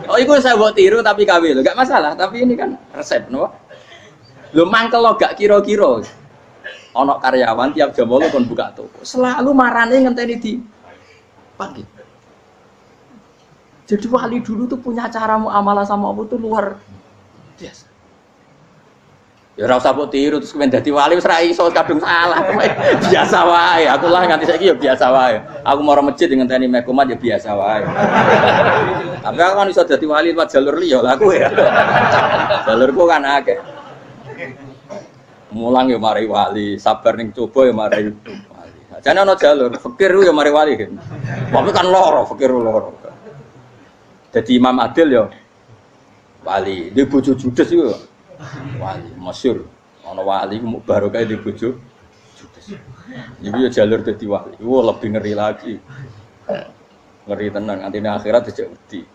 [SPEAKER 2] Oh, iku saya buat tiru tapi KW lho, enggak masalah, tapi ini kan resep napa? Lho mangkel lo gak kira-kira. Ono karyawan tiap jam 8 kon buka toko. Selalu marane ngenteni di pagi. Jadi wali dulu tuh punya cara muamalah sama Allah tuh luar biasa. Ya ora usah mbok tiru terus kemen dadi wali wis ra iso kadung salah. Biasa wae. Aku lah nganti saiki ya biasa wae. Aku mau masjid ngenteni mekumat ya biasa wae. Tapi aku kan iso dadi wali lewat jalur liya lah aku ya. Jalurku kan akeh. Mulang ya mari wali, sabar ning coba ya mari wali. Jane ana jalur fikir ya mari wali kan. Tapi kan loro, fikir loro. Jadi Imam Adil ya wali, di bojo judes iku wali masyhur. Ana wali barokah di bojo judes. Iku ya jalur dadi wali. Wah lebih ngeri lagi. Ngeri tenan antine akhirat dijak wedi.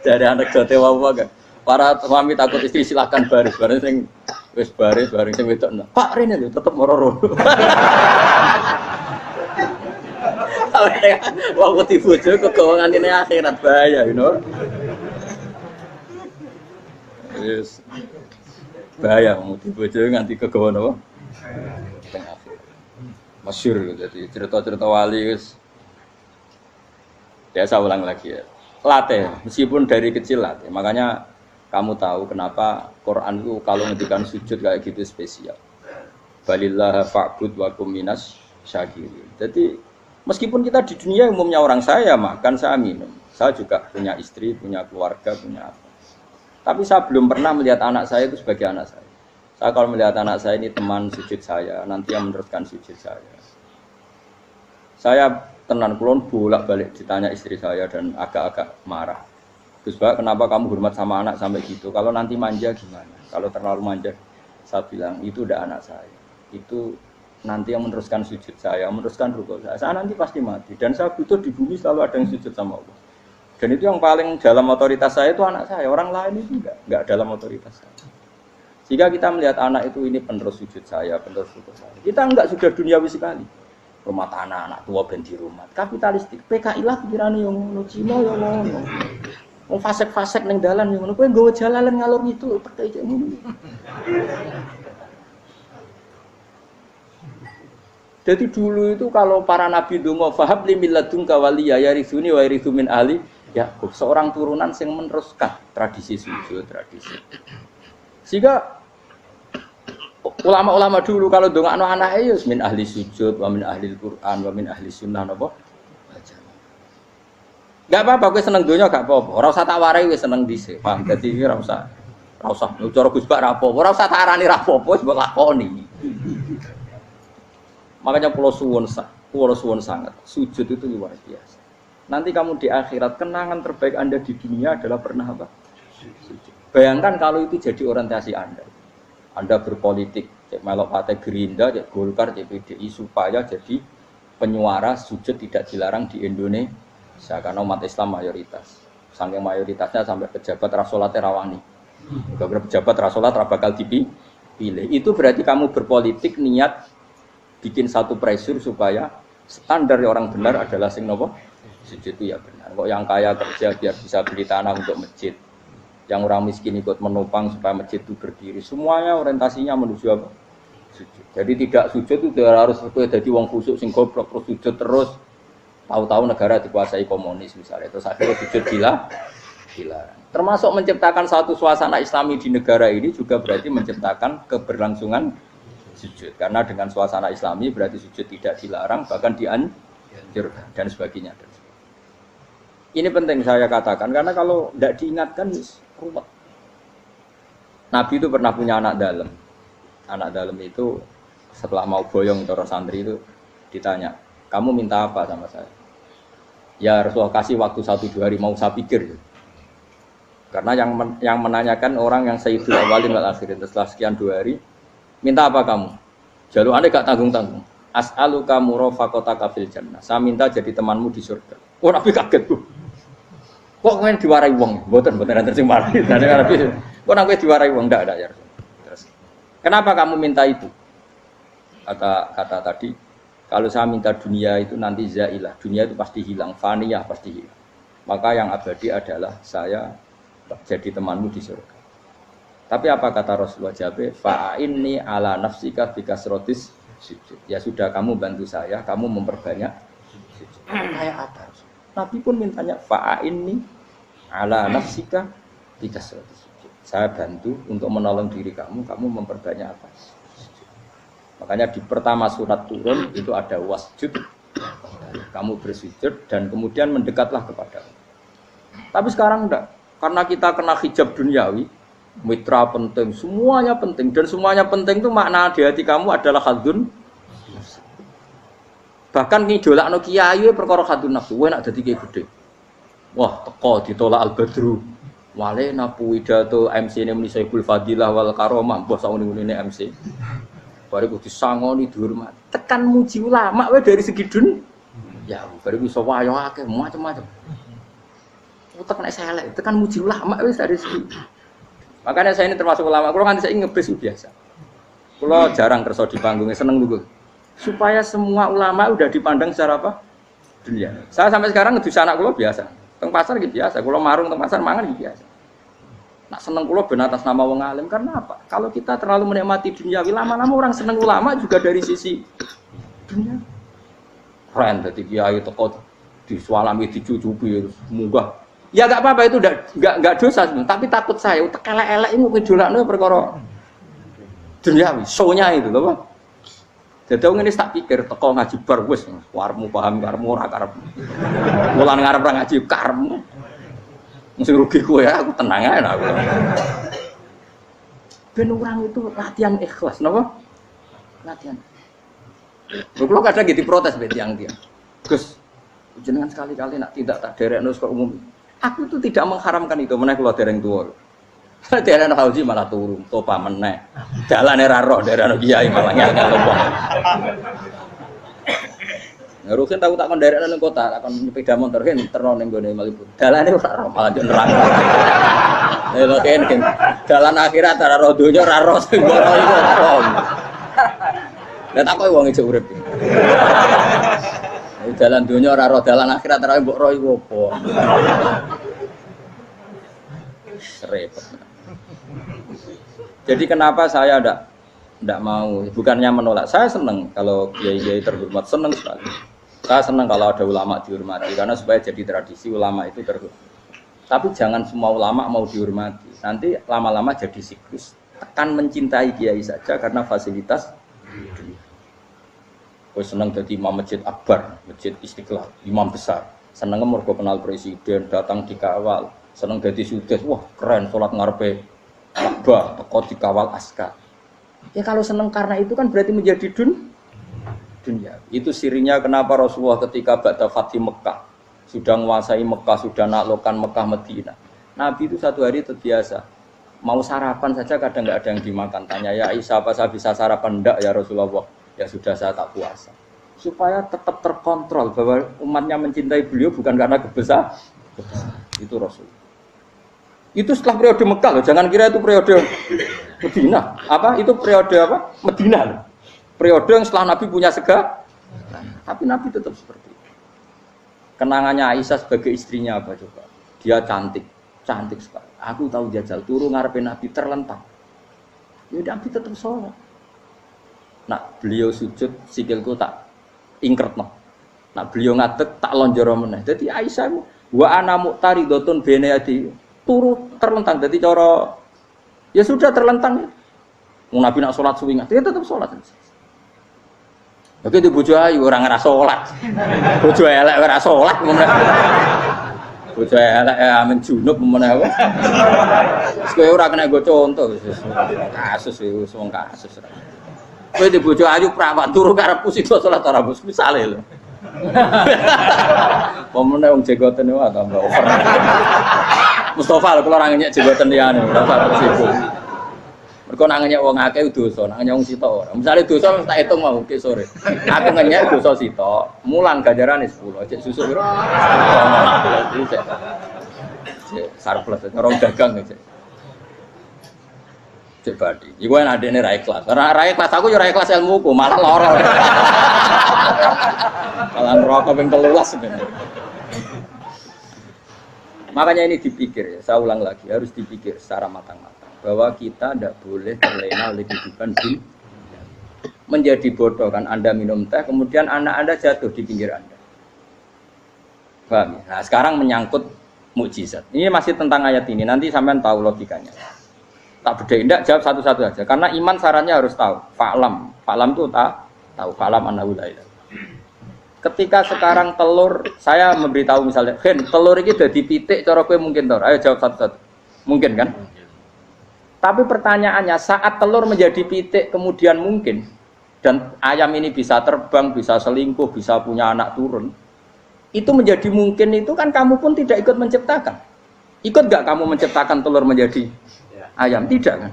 [SPEAKER 2] Dari anak jote wae kan. Para suami takut istri silakan baris sing wis baris sing wedok. Pak rene lho tetep moro-moro. Wong wedi bojo kegawangan ini akhirat bahaya, you know. Yes. Bahaya wedi bojo nganti kegawan apa? Teng akhirat. Masyhur jadi cerita-cerita wali wis. Saya ulang lagi ya. Latih, meskipun dari kecil latih. Makanya kamu tahu kenapa Quran itu kalau ngendikan sujud kayak gitu spesial. Balillah fa'bud wa kum minas syakirin. Jadi meskipun kita di dunia umumnya orang saya makan, saya minum. Saya juga punya istri, punya keluarga, punya apa. Tapi saya belum pernah melihat anak saya itu sebagai anak saya. Saya kalau melihat anak saya ini teman sujud saya, nanti yang meneruskan sujud saya. Saya tenan kulon bolak-balik ditanya istri saya dan agak-agak marah. Gus Pak, kenapa kamu hormat sama anak sampai gitu? Kalau nanti manja gimana? Kalau terlalu manja, saya bilang itu udah anak saya. Itu nanti yang meneruskan sujud saya, meneruskan rukuk saya. Saya nanti pasti mati dan saya butuh di bumi selalu ada yang sujud sama Allah. Dan itu yang paling dalam otoritas saya itu anak saya. Orang lain itu enggak dalam otoritas saya. Jika kita melihat anak itu ini penerus sujud saya, penerus rukuk saya. Kita enggak sudah duniawi sekali. Rumah tanah anak tua ben di rumah. Kapitalistik. PKI lah pikirannya yang ngono, Cina yang ngono. Wong fasek-fasek ning dalan yang ngono. Kowe nggawa jalalan ngalor itu percaya ngono. Jadi dulu itu kalau para nabi donga fahab li min ladunka waliya yarithuni wa yarithu min ahli Yakub, seorang turunan yang meneruskan tradisi sujud, tradisi. Sehingga ulama-ulama dulu kalau dongakno anake ya min ahli sujud, wa min ahli Quran, wa min ahli sunnah napa? Enggak apa-apa kowe seneng donya gak apa-apa. Ora usah tak warai wis seneng dhisik. Paham? Dadi iki ora usah. Ora usah cara Gus Bak ra apa-apa. Ora usah tak arani ra apa-apa wis mbok lakoni. Makanya pulau suwon sangat. Sujud itu luar biasa. Nanti kamu di akhirat kenangan terbaik Anda di dunia adalah pernah apa? Sujud. Bayangkan kalau itu jadi orientasi Anda. Anda berpolitik, cek melok partai Gerindra, cek Golkar, cek PDI supaya jadi penyuara sujud tidak dilarang di Indonesia karena umat Islam mayoritas. Saking mayoritasnya sampai pejabat rasolat rawani. Beberapa pejabat rasolat bakal dipilih. Itu berarti kamu berpolitik niat bikin satu pressure supaya standar orang benar adalah sing nopo sujud itu ya benar. Kok yang kaya kerja biar bisa beli tanah untuk masjid, yang orang miskin ikut menopang supaya masjid itu berdiri. Semuanya orientasinya menuju apa? Sujud. Jadi tidak sujud itu harus jadi wong khusuk sing goblok terus sujud terus. Tahu-tahu negara dikuasai komunis misalnya, terus akhirnya sujud gila. Termasuk menciptakan satu suasana Islami di negara ini juga berarti menciptakan keberlangsungan sujud. Karena dengan suasana Islami berarti sujud tidak dilarang, bahkan dianjurkan dan sebagainya. Ini penting saya katakan karena kalau tidak diingatkan ruwet. Nabi itu pernah punya anak dalam. Anak dalam itu setelah mau boyong cara santri itu ditanya, kamu minta apa sama saya? Ya Rasulullah kasih waktu 1-2 hari mau saya pikir. Karena yang menanyakan orang yang sayyidul awalin wal akhirin setelah sekian 2 hari, minta apa kamu? Jaluannya gak tanggung-tanggung. As'aluka murafaqataka fil jannah. Saya minta jadi temanmu di surga. Oh Nabi kaget tuh. Kok kalian diwarai wong? Mboten ada sing mari. Nabi, kok Nabi diwarai wong? Enggak ada ya. Terus, kenapa kamu minta itu? Kata tadi, kalau saya minta dunia itu nanti zailah. Dunia itu pasti hilang, faniyah pasti hilang. Maka yang abadi adalah saya jadi temanmu di surga. Tapi apa kata Rasulullah Jabe? Fa'inni ala nafsika bikasrotis sujud. Ya sudah kamu bantu saya, kamu memperbanyak sujud. Kayak apa? Nabi pun mintanya fa'inni ala nafsika bikasrotis sujud. Saya bantu untuk menolong diri kamu memperbanyak apa? Sujud. Makanya di pertama surat turun itu ada wasjud. Kamu bersujud dan kemudian mendekatlah kepada Allah. Tapi sekarang enggak. Karena kita kena hijab duniawi, mitra penting, semuanya penting dan semuanya penting itu makna di hati kamu adalah khadun. Bahkan ngidolakno kiai perkara khadun nafsu, enak dadi kiai gede. Wah, teko ditolak al-badru. Wale napu widato MC-ne muni Saiful Fadilah wal Karomah, mbah sauni-unine MC. Bariku disangoni dihormat. Tekan muji ulama wae dari segi dun. Ya, bariku iso wayo akeh macam-macam. Utek nek selek, tekan muji ulama wis dari segi. Makanya saya ini termasuk ulama, kalau kan saya ngebis biasa. Kalau jarang kerso di panggungnya, seneng dulu. Supaya semua ulama udah dipandang secara apa? Dunia. Saya sampai sekarang ngedus anak kulo biasa. Teng pasar gitu biasa. Kulo marung teng pasar mangan gitu biasa. Nak seneng kulo ben atas nama wong alim karena apa? Kalau kita terlalu menikmati dunia, lama-lama orang seneng ulama juga dari sisi dunia. Keren, jadi kiai teko disualami dicucupi munggah. Ya enggak apa-apa itu enggak dosa sebenarnya, tapi takut saya utek elek-elek iku ngidolakno perkara duniawi, show-nya itu lho, Pak. Jadi wong ini tak pikir teko ngaji bar wis warmu paham karmu ora karepmu. Mulan ngarep ra ngaji karmu. Mesti rugi kowe ya, aku tenang ae aku. Ben orang itu latihan ikhlas, napa? Latihan. Lho kadang gitu protes mbek tiyang-tiyang. Gus, jenengan sekali-kali nak tidak tak derekno kok umum. Aku itu tidak mengharamkan itu, meneh kula dereng tuwa. Dereng haji malah turun, topa meneh. Dalane ra roh dereng kiai malah ngel-ngel wong. Rukin tahu tak konderekno ning kota, tak kon sepeda motor kan terno ning gone Malibu. Dalane ora roh malah yo nerang. Lha kan dalan akhirat ora roh donya ora roh sing ora iku apa. Lah tak kowe wong ijo urip. Jalan dunia ora roh, dalan akhirat ora mbok roh iku apa. Repot. Jadi kenapa saya Tidak mau, bukannya menolak. Saya senang kalau kiai-kiai terhormat, senang sekali. Saya senang kalau ada ulama dihormati, karena supaya jadi tradisi ulama itu terhormat. Tapi jangan semua ulama mau dihormati. Nanti lama-lama jadi siklus. Tekan mencintai kiai saja karena fasilitas. Gue senang jadi imam masjid akbar, masjid Istiqlal, imam besar. Senang mergo kenal presiden, datang dikawal. Senang jadi sudes, wah keren, sholat ngarepe Ka'bah, teko dikawal askar. Ya kalau senang karena itu kan berarti menjadi dunia. Itu sirinya kenapa Rasulullah ketika ba'da Fathi Mekah sudah menguasai Mekah, sudah naklukkan Mekah Madinah. Nabi itu satu hari terbiasa. Mau sarapan saja kadang nggak ada yang dimakan. Tanya ya Aisyah, apa saya bisa sarapan? Enggak ya Rasulullah. Ya sudah saya tak puasa. Supaya tetap terkontrol bahwa umatnya mencintai beliau bukan karena kebesaran. Itu Rasul. Itu setelah periode Mekah loh. Jangan kira itu periode Medina. Apa? Itu periode apa? Medina loh. Periode yang setelah Nabi punya segala. Tapi Nabi tetap seperti itu. Kenangannya Aisyah sebagai istrinya apa coba? Dia cantik sekali. Aku tahu jajal turu ngarepe Nabi terlentang. Ya Nabi tetap sholat. Nah beliau sujud sikilku tak ingkretno. Nah beliau ngadeg tak lonjoro meneh. Jadi Aisyah wa ana muqtaridotun bene adi turu terlentang. Jadi cara ya sudah terlentang. Mau Nabi nak sholat suwi dia tetap sholat. Oke di bojo ayu orang ngerasa sholat. Bojo elek ora sholat meneh. Bojo elek amen junub meneh apa. Wis kowe ora kena go contoh kasus wis wong kasus. Kowe di bojo ayu prawan turu karepku sida sholat ora bos misale lho. Pemene wong jegoten wae tambah over. Mustafa lho kula ora ngenyek jegoten liyane ora usah sibuk. Mergo nak ngenyek wong akeh dosa, nak ngenyek wong sitok ora. Misale dosa tak hitung mau ke sore. Aku ngenyek dosa sitok, mulang ganjarane 10. Cek susu piro? Cek surplus orang dagang cek. Cek badi. Iku enak adene ra ikhlas. Ra ikhlas aku yo ra ikhlas ilmuku, malah lara. Malah neraka ping 13 sebenarnya. Makanya ini dipikir ya, saya ulang lagi, harus dipikir secara matang-matang. Bahwa kita tidak boleh terlena oleh kehidupan dunia. Menjadi bodoh kan, Anda minum teh, kemudian anak Anda jatuh di pinggir Anda. Paham? Nah sekarang menyangkut mukjizat. Ini masih tentang ayat ini, nanti sampean tahu logikanya. Tak bedain, tidak jawab satu-satu aja. Karena iman sarannya harus tahu. Fa'lam itu tahu. Fa'lam annahu la ilaha. Ketika sekarang telur, saya memberitahu misalnya, Hen, telur ini udah dipitik, cara gue mungkin tor. Ayo jawab satu-satu. Mungkin kan? Tapi pertanyaannya, saat telur menjadi pitik kemudian mungkin, dan ayam ini bisa terbang, bisa selingkuh, bisa punya anak turun, itu menjadi mungkin itu kan kamu pun tidak ikut menciptakan. Ikut gak kamu menciptakan telur menjadi ayam? Tidak kan?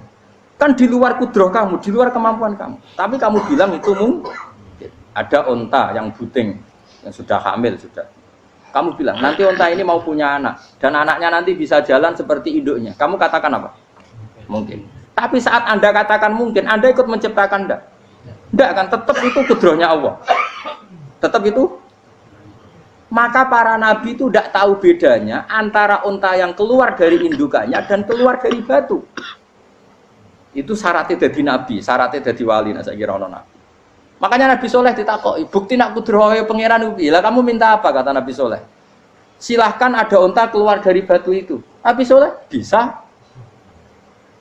[SPEAKER 2] Kan di luar kudroh kamu, di luar kemampuan kamu. Tapi kamu bilang itu mungkin. Ada onta yang buting, yang sudah hamil sudah. Kamu bilang, nanti onta ini mau punya anak, dan anaknya nanti bisa jalan seperti induknya. Kamu katakan apa? Mungkin. Tapi saat Anda katakan mungkin, Anda ikut menciptakan enggak? Enggak kan, tetap itu kudrohnya Allah. Tetap itu. Maka para nabi itu tidak tahu bedanya antara onta yang keluar dari indukannya dan keluar dari batu. Itu syaratnya jadi nabi, syaratnya jadi wali. Nah, saya kira ono nabi. Makanya Nabi Soleh ditakoki, bukti nak kudrohe pangeran ubi. Lah kamu minta apa kata Nabi Soleh? Silahkan ada onta keluar dari batu itu. Nabi Soleh bisa.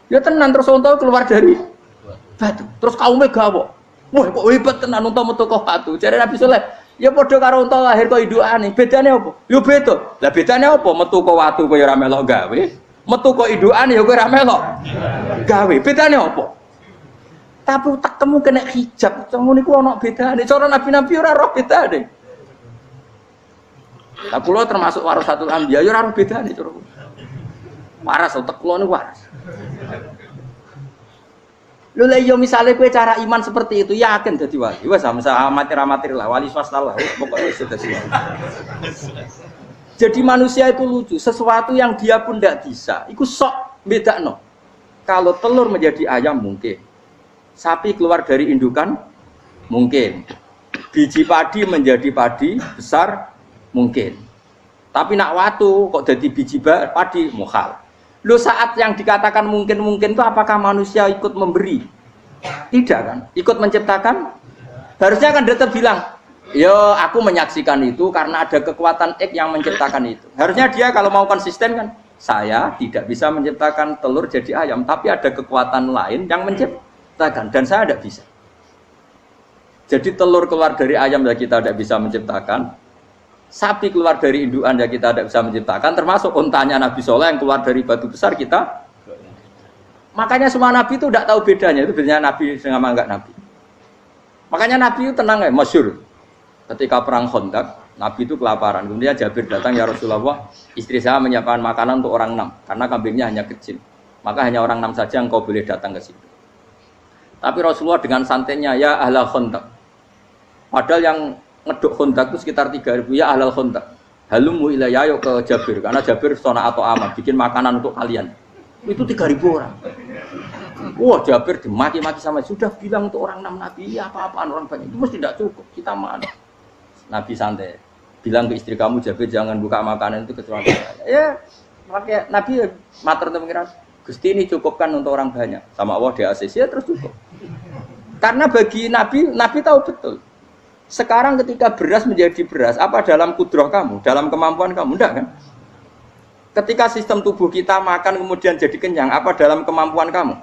[SPEAKER 2] Ya tenan terus onta keluar dari batu. Terus kaumnya gawok. Wah kok hebat tenan onta metu kok batu. Jare Nabi Soleh, ya padha karo onta lahir kok indukane. Bedane apa? Ya beda. Lah bedane apa? Metu kok watu kok ya ora melok gawe. Metu kok indukane ya kok ora melok gawe. Bedane apa? Tapi utakmu kena hijab, ngono niku ana bedane. Cara nabi-nabi ora roh bedane. Lah kula termasuk warasatul anbiya ya ora roh bedane cara. Waras utek kula niku waras. Lho lha yo misale kowe cara iman seperti itu yakin dadi wali. Wes amatir-amatir lah, wali swasta lah, pokoknya wis dadi wali. Jadi manusia itu lucu, sesuatu yang dia pun tidak bisa, iku sok bedakno. Kalau telur menjadi ayam mungkin. Sapi keluar dari indukan mungkin, biji padi menjadi padi besar mungkin, tapi nak watu kok jadi biji padi mukhal. Lo saat yang dikatakan mungkin itu apakah manusia ikut memberi Tidak kan? Ikut menciptakan? Harusnya kan dia tetap bilang, yo aku menyaksikan itu karena ada kekuatan X yang menciptakan itu. Harusnya dia kalau mau konsisten kan, saya tidak bisa menciptakan telur jadi ayam, tapi ada kekuatan lain yang menciptakan dan saya tidak bisa. Jadi telur keluar dari ayam ya kita tidak bisa menciptakan, sapi keluar dari induan ya kita tidak bisa menciptakan, termasuk untanya Nabi Soleh yang keluar dari batu besar kita. Makanya semua Nabi itu tidak tahu bedanya, itu bedanya Nabi sama enggak Nabi. Makanya Nabi itu tenang ya, masyhur. Ketika perang Khandaq, Nabi itu kelaparan. Kemudian Jabir datang, ya Rasulullah, istri saya menyiapkan makanan untuk orang 6, karena kambingnya hanya kecil. Maka hanya orang 6 saja engkau boleh datang ke situ. Tapi Rasulullah dengan santainya, ya ahlal Khandaq. Padahal yang ngeduk Khandaq itu sekitar 3.000, ya ahlal Khandaq. Halumu ilayya yuk ke Jabir, karena Jabir sona atau aman, bikin makanan untuk kalian. Itu 3.000 orang. Wah, Jabir dimaki-maki sama, sudah bilang untuk orang 6 Nabi, ya apa-apaan orang banyak, itu mesti tidak cukup, kita mana. Nabi santai, bilang ke istri kamu, Jabir jangan buka makanan itu kecuali saya. Ya, makanya Nabi matur untuk pengiran, Gusti ini cukupkan untuk orang banyak. Sama Allah di ACC ya terus cukup. Karena bagi Nabi, Nabi tahu betul. Sekarang ketika beras menjadi beras, apa dalam kudroh kamu, dalam kemampuan kamu, enggak kan? Ketika sistem tubuh kita makan kemudian jadi kenyang, apa dalam kemampuan kamu?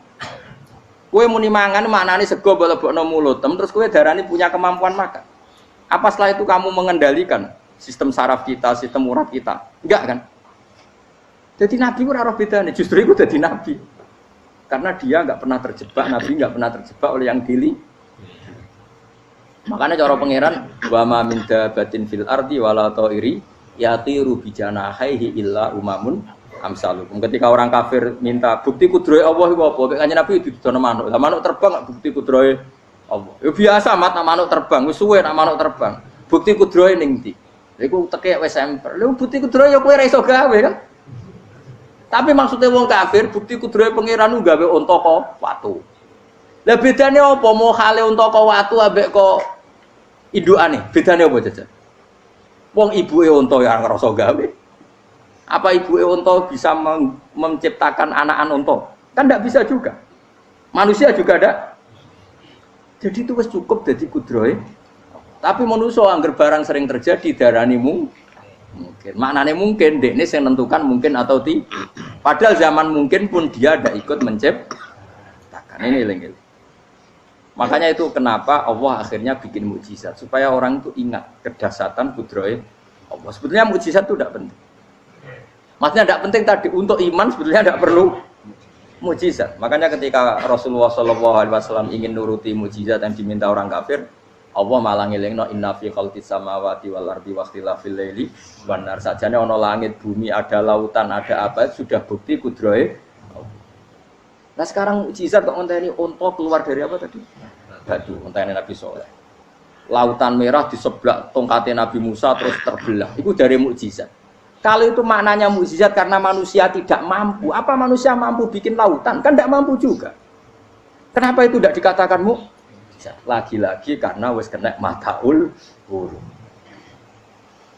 [SPEAKER 2] Kue muni mangan maknane sego bolebokno mulut, terus kue darani punya kemampuan makan. Apa setelah itu kamu mengendalikan sistem saraf kita, sistem urat kita? Enggak kan? Jadi Nabi ora roh bedane, justru itu jadi Nabi. Karena dia enggak pernah terjebak, Nabi enggak pernah terjebak oleh yang dili. Makanya cara pangeran wa ma min dabatin fil ardi wala ta'iri yatiru bijanahihi illa umamun amsalukum. Ketika orang kafir minta bukti kudrohe Allah iku apa? Kanjeng Nabi didono manuk. Lah manuk terbang bukti kudrohe Allah. Ya biasa mat manuk terbang, wis suwe nak manuk terbang. Bukti kudrohe ning ndi? Iku tekek wis emper. Lha bukti kudrohe ya kowe ora iso gawe kan? Tapi maksudnya wong kafir bukti kudrohe pangeran gawe unta kok watu. Lah bedane apa mau hale unta kok watu ambek kok indukane? Bedane apa jajan? Wong ibuke unta ya ngrasa gawe. Apa ibuke unta bisa menciptakan anakan unta? Kan tidak bisa juga. Manusia juga ada. Jadi itu wis cukup dadi kudrohe. Tapi manusia angger barang sering terjadi darani mungkin. Maknane mungkin dekne sing nentukan mungkin atau tidak. Padahal zaman mungkin pun dia ada ikut menciptakan. Ini eling. Makanya itu kenapa Allah akhirnya bikin mukjizat supaya orang itu ingat kedahsyatan kudrohe Allah. Sebetulnya mukjizat itu tidak penting. Maksudnya tidak penting tadi untuk iman sebetulnya tidak perlu mukjizat. Makanya ketika Rasulullah SAW ingin nuruti mukjizat yang diminta orang kafir, Allah malah ngelingno inna fi khalqis samawati wal ardi wakhtilafil laili wan nar. Sajane ana langit, bumi, ada lautan, ada apa sudah bukti kudrohe. Nah sekarang mukjizat kok ngenteni unta keluar dari apa tadi? Batu, ngenteni Nabi Soleh. Lautan merah di sebelah tongkatnya Nabi Musa terus terbelah. Itu dari mukjizat. Kalau itu maknanya mukjizat karena manusia tidak mampu, apa manusia mampu bikin lautan? Kan tidak mampu juga. Kenapa itu tidak dikatakan mukjizat? Lagi-lagi karena wis kena mataul huruf.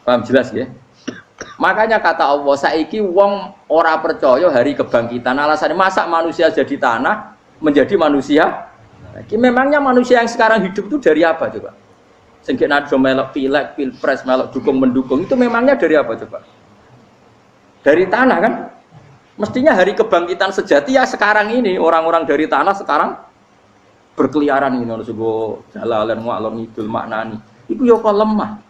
[SPEAKER 2] Paham jelas ya? Makanya kata Allah, saiki wong ora percaya hari kebangkitan. Alasannya masa manusia jadi tanah menjadi manusia? Memangnya manusia yang sekarang hidup itu dari apa coba? Sehingga nado melok pilek, pilpres, melok dukung mendukung itu memangnya dari apa coba? Dari tanah kan? Mestinya hari kebangkitan sejati ya sekarang ini orang-orang dari tanah sekarang berkeliaran ini harus go jalalan ngalor ngidul maknani. Itu yo kok lemah.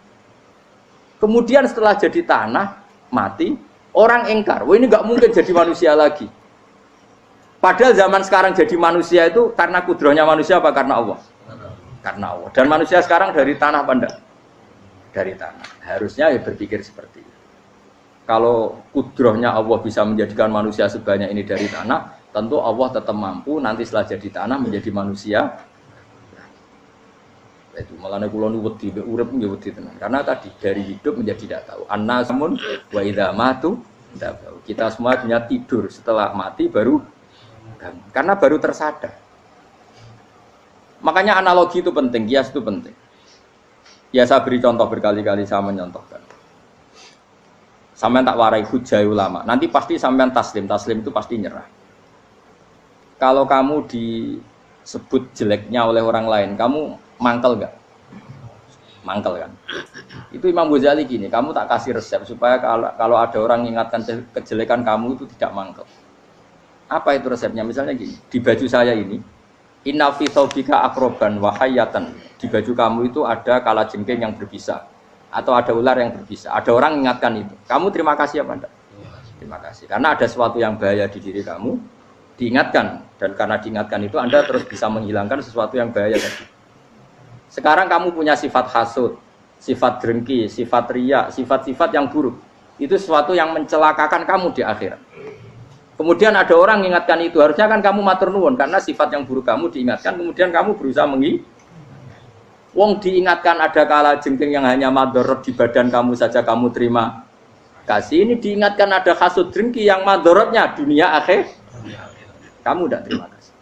[SPEAKER 2] Kemudian setelah jadi tanah, mati, orang engkar, wah ini nggak mungkin jadi manusia lagi. Padahal zaman sekarang jadi manusia itu karena kudrohnya manusia apa karena Allah? Karena Allah. Dan manusia sekarang dari tanah apa enggak? Dari tanah. Harusnya ya berpikir seperti itu. Kalau kudrohnya Allah bisa menjadikan manusia sebanyak ini dari tanah, tentu Allah tetap mampu nanti setelah jadi tanah menjadi manusia. Itu malahnya kula nu wedi urip nggih wedi tenan. Karena tadi dari hidup menjadi tidak tahu. Annasamun wa idza matu tidak tahu. Kita semua punya tidur setelah mati baru karena baru tersadar. Makanya analogi itu penting, kias itu penting. Ya saya beri contoh berkali-kali saya menyontohkan. Sampean tak warai hujah ulama. Nanti pasti sampean taslim itu pasti nyerah. Kalau kamu disebut jeleknya oleh orang lain, kamu mangkel nggak? Mangkel kan? Itu Imam Ghazali gini, kamu tak kasih resep supaya kalau ada orang mengingatkan kejelekan kamu itu tidak mangkel. Apa itu resepnya? Misalnya gini, di baju saya ini, inna fi thawbika akroban wa hayatan. Di baju kamu itu ada kalajengking yang berbisa atau ada ular yang berbisa. Ada orang mengingatkan itu. Kamu terima kasih apa enggak? Terima kasih. Karena ada sesuatu yang bahaya di diri kamu, diingatkan, dan karena diingatkan itu Anda terus bisa menghilangkan sesuatu yang bahaya tadi. Sekarang kamu punya sifat hasud, sifat dengki, sifat riya, sifat-sifat yang buruk. Itu sesuatu yang mencelakakan kamu di akhirat. Kemudian ada orang mengingatkan itu, harusnya kan kamu matur nuwun karena sifat yang buruk kamu diingatkan, kemudian kamu berusaha Wong diingatkan ada kalajengking yang hanya madorot di badan kamu saja kamu terima kasih. Ini diingatkan ada hasud dengki yang madorotnya dunia akhir, kamu tidak terima kasih.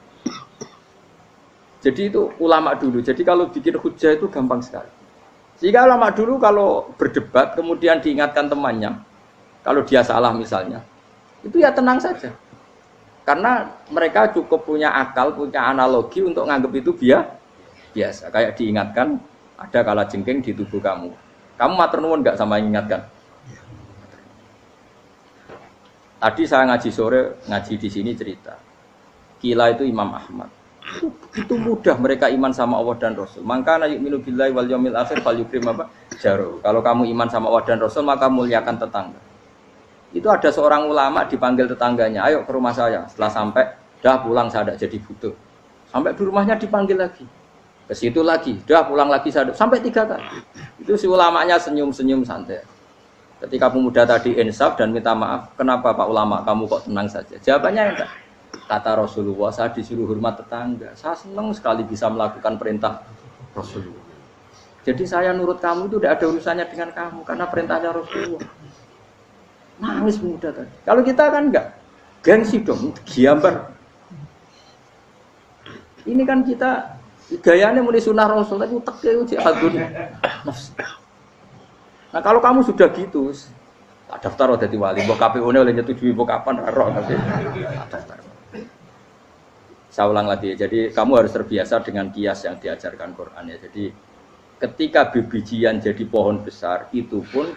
[SPEAKER 2] Jadi itu ulama dulu. Jadi kalau bikin hujah itu gampang sekali. Jika ulama dulu kalau berdebat kemudian diingatkan temannya, kalau dia salah misalnya, itu ya tenang saja. Karena mereka cukup punya akal, punya analogi untuk nganggap itu biasa. Kayak diingatkan ada kalajengking di tubuh kamu. Kamu matur nuwun enggak sama ingatkan? Tadi saya ngaji sore, ngaji di sini cerita. Kila itu Imam Ahmad. Itu mudah mereka iman sama Allah dan Rasul. Maka yu'minu billahi wal yaumil akhir falyukrim apa? Jaru. Kalau kamu iman sama Allah dan Rasul maka muliakan tetangga. Itu ada seorang ulama dipanggil tetangganya, ayo ke rumah saya. Setelah sampai, dah pulang saya tidak jadi butuh. Sampai di rumahnya dipanggil lagi. Ke situ lagi, dah pulang lagi saya sampai 3 kali. Itu si ulamanya senyum-senyum santai. Ketika pemuda tadi insaf dan minta maaf, kenapa Pak Ulama kamu kok tenang saja? Jawabannya enggak. Kata Rasulullah, saya disuruh hormat tetangga. Saya senang sekali bisa melakukan perintah Rasulullah. Jadi saya nurut kamu itu tidak ada urusannya dengan kamu karena perintahnya Rasulullah. Nangis pemuda tadi. Kalau kita kan enggak, gengsi dong, giambar. Ini kan kita gayanya mulai sunnah Rasul, tapi uteknya itu jihadun nafs. Nah kalau kamu sudah gitu, tak daftar jadi wali, mbok KPU-ne oleh nyetujui mbok kapan roh nanti. Tak daftar. Saya ulang lagi, jadi kamu harus terbiasa dengan kias yang diajarkan Quran ya. Jadi ketika bijian jadi pohon besar, itu pun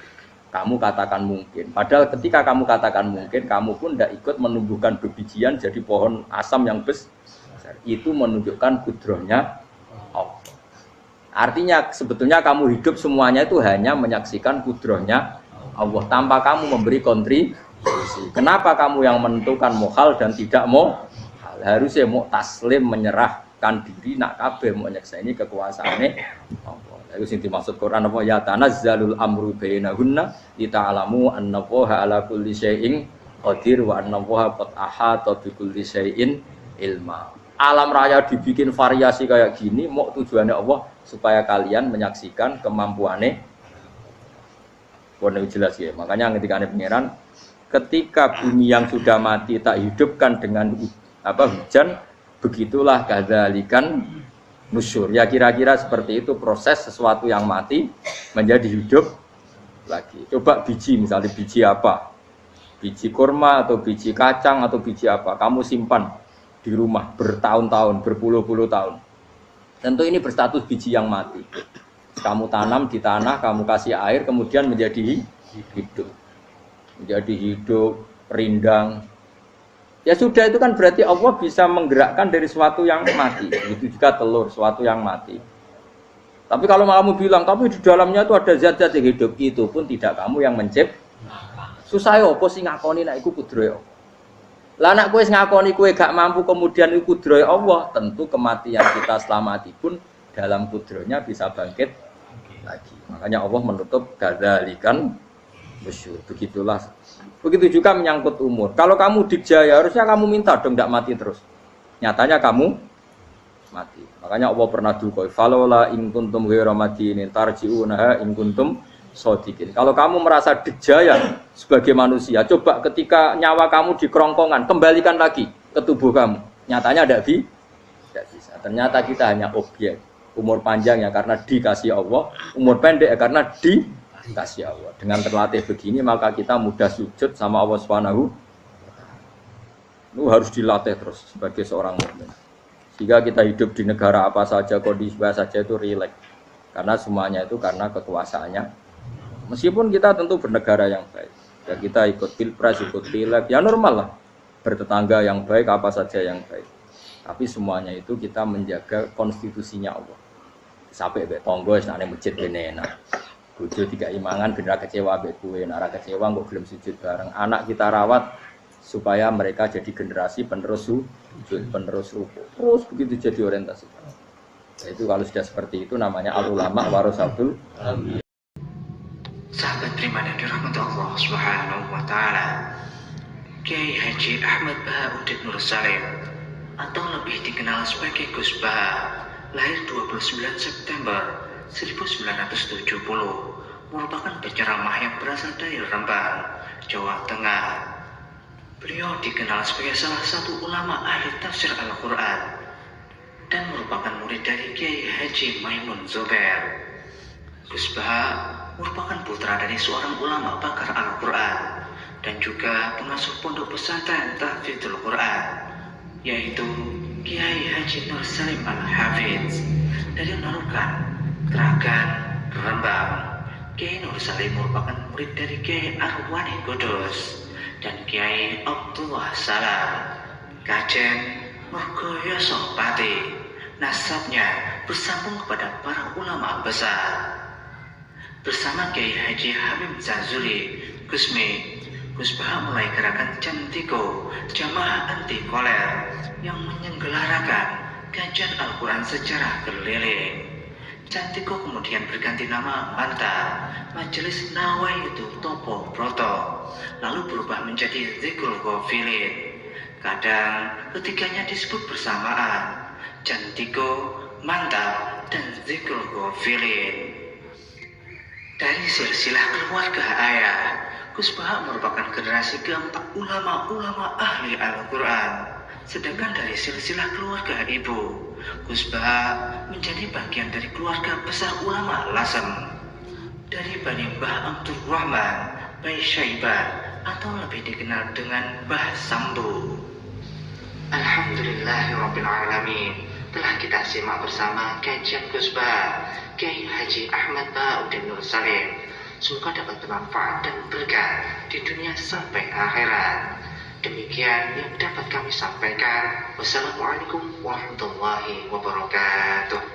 [SPEAKER 2] kamu katakan mungkin. Padahal ketika kamu katakan mungkin, kamu pun tidak ikut menumbuhkan bijian jadi pohon asam yang besar. Itu menunjukkan kudrohnya Allah. Artinya sebetulnya kamu hidup semuanya itu hanya menyaksikan kudrohnya Allah tanpa kamu memberi kontribusi. Kenapa kamu yang menentukan mau hal dan tidak mau? Harusnya mau taslim menyerahkan diri nak kabeh mau nyekseni kekuasaane Allah. Itu sing dimaksud Quran apa ya tanazzalul amru bainahunna lita'lamu annallaha ala kulli syai'in qadir wa annallaha qad ahata bi kulli syai'in ilma. Alam raya dibikin variasi kayak gini mau tujuannya Allah supaya kalian menyaksikan kemampuane. Boleh jelas ya. Makanya ketika ada pangeran ketika bumi yang sudah mati tak hidupkan dengan hujan, begitulah kadzalikan nusyur. Ya kira-kira seperti itu proses sesuatu yang mati menjadi hidup lagi. Coba biji, misalnya biji apa? Biji kurma atau biji kacang atau biji apa? Kamu simpan di rumah bertahun-tahun, berpuluh-puluh tahun. Tentu ini berstatus biji yang mati. Kamu tanam di tanah, kamu kasih air, kemudian menjadi hidup. Menjadi hidup, rindang. Ya sudah, itu kan berarti Allah bisa menggerakkan dari sesuatu yang mati. Itu juga telur, sesuatu yang mati. Tapi kalau kamu bilang, tapi di dalamnya itu ada zat-zat yang hidup, itu pun tidak kamu yang menciptakan. Susah ya, apa sih ngakoni nak iku kudrohe Allah. Lah nak kowe ngakoni kowe gak mampu kemudian iku kudrohe Allah, tentu kematian kita setelah mati pun dalam kudrohnya bisa bangkit lagi. Makanya Allah menutup kadzalikan nusyur. Begitulah. Begitu juga menyangkut umur. Kalau kamu dijaya, harusnya kamu minta dong tidak mati terus. Nyatanya kamu mati. Makanya Allah pernah duka, falola in kuntum ghairu madinin tarji'unaha in kuntum shodiqin. Kalau kamu merasa dijaya sebagai manusia, coba ketika nyawa kamu di kerongkongan, kembalikan lagi ke tubuh kamu. Nyatanya tidak bisa. Ternyata kita hanya objek. Umur panjang ya karena dikasih Allah, umur pendek ya karena dikasih Allah. Dengan terlatih begini maka kita mudah sujud sama Allah Subhanahu. Itu harus dilatih terus sebagai seorang mukmin. Sehingga kita hidup di negara apa saja, kondisi apa saja itu rileks. Karena semuanya itu karena kekuasaannya. Meskipun kita tentu bernegara yang baik. Ya kita ikut pilpres, ikut pileg, ya normal lah. Bertetangga yang baik, apa saja yang baik. Tapi semuanya itu kita menjaga konstitusinya Allah. Sampai be tonggo wis nang masjid kene enak. Bojo tiga imangan bener kecewa mbek kowe, nek ora kecewa kok gelem sujud bareng. Anak kita rawat supaya mereka jadi generasi penerus sujud, penerus ruku. Terus begitu jadi orientasi. Nah, itu kalau sudah seperti itu namanya al ulama warasatul anbiya.
[SPEAKER 1] Sahabat terima dan dirahmati Allah Subhanahu wa taala. Kiai Haji Ahmad Bahauddin Nur Salim atau lebih dikenal sebagai Gus Bah, lahir 29 September 1970, merupakan penceramah yang berasal dari Rembang, Jawa Tengah. Beliau dikenal sebagai salah satu ulama ahli tafsir Al-Quran dan merupakan murid dari Kiai Haji Maimun Zubair. Gus Bah merupakan putra dari seorang ulama pakar Al-Quran dan juga pengasuh pondok pesantren Tahfidzul Quran, yaitu Kiai Haji Nur Salim Al-Hafiz dari Nurukan, Kragan, Rembang. Kiai Nur Salim merupakan murid dari Kiai Arwani Kudus dan Kiai Abdullah Salam, Kajen, Mergoyoso Pati. Nasabnya bersambung kepada para ulama besar. Bersama Kiai Haji Habib Zazuli, Gusmi, Gus Bah mulai gerakan Jantiko, jamaah anti koler yang menyelenggarakan kajian Al-Quran secara keliling. Jantiko kemudian berganti nama Manta, Majelis Nawaitu Topo Broto, lalu berubah menjadi Zikrul Ghafilin. Kadang ketiganya disebut bersamaan, Jantiko, Manta, dan Zikrul Ghafilin. Dari silsilah keluarga ayah, Gus Bah merupakan generasi keempat ulama-ulama ahli Al-Quran. Sedangkan dari silsilah keluarga ibu, Gus Bah menjadi bagian dari keluarga besar ulama Lasem. Dari Bani Mbah Abdurrahman, Bai Syaiban, atau lebih dikenal dengan Mbah Sambu. Alhamdulillahirrabbilalamin. Telah kita simak bersama kajian Gus Bah, Kiai Haji Ahmad Bahauddin Nur Salim. Semoga dapat bermanfaat dan berkah di dunia sampai akhirat. Demikian yang dapat kami sampaikan. Wassalamualaikum warahmatullahi wabarakatuh.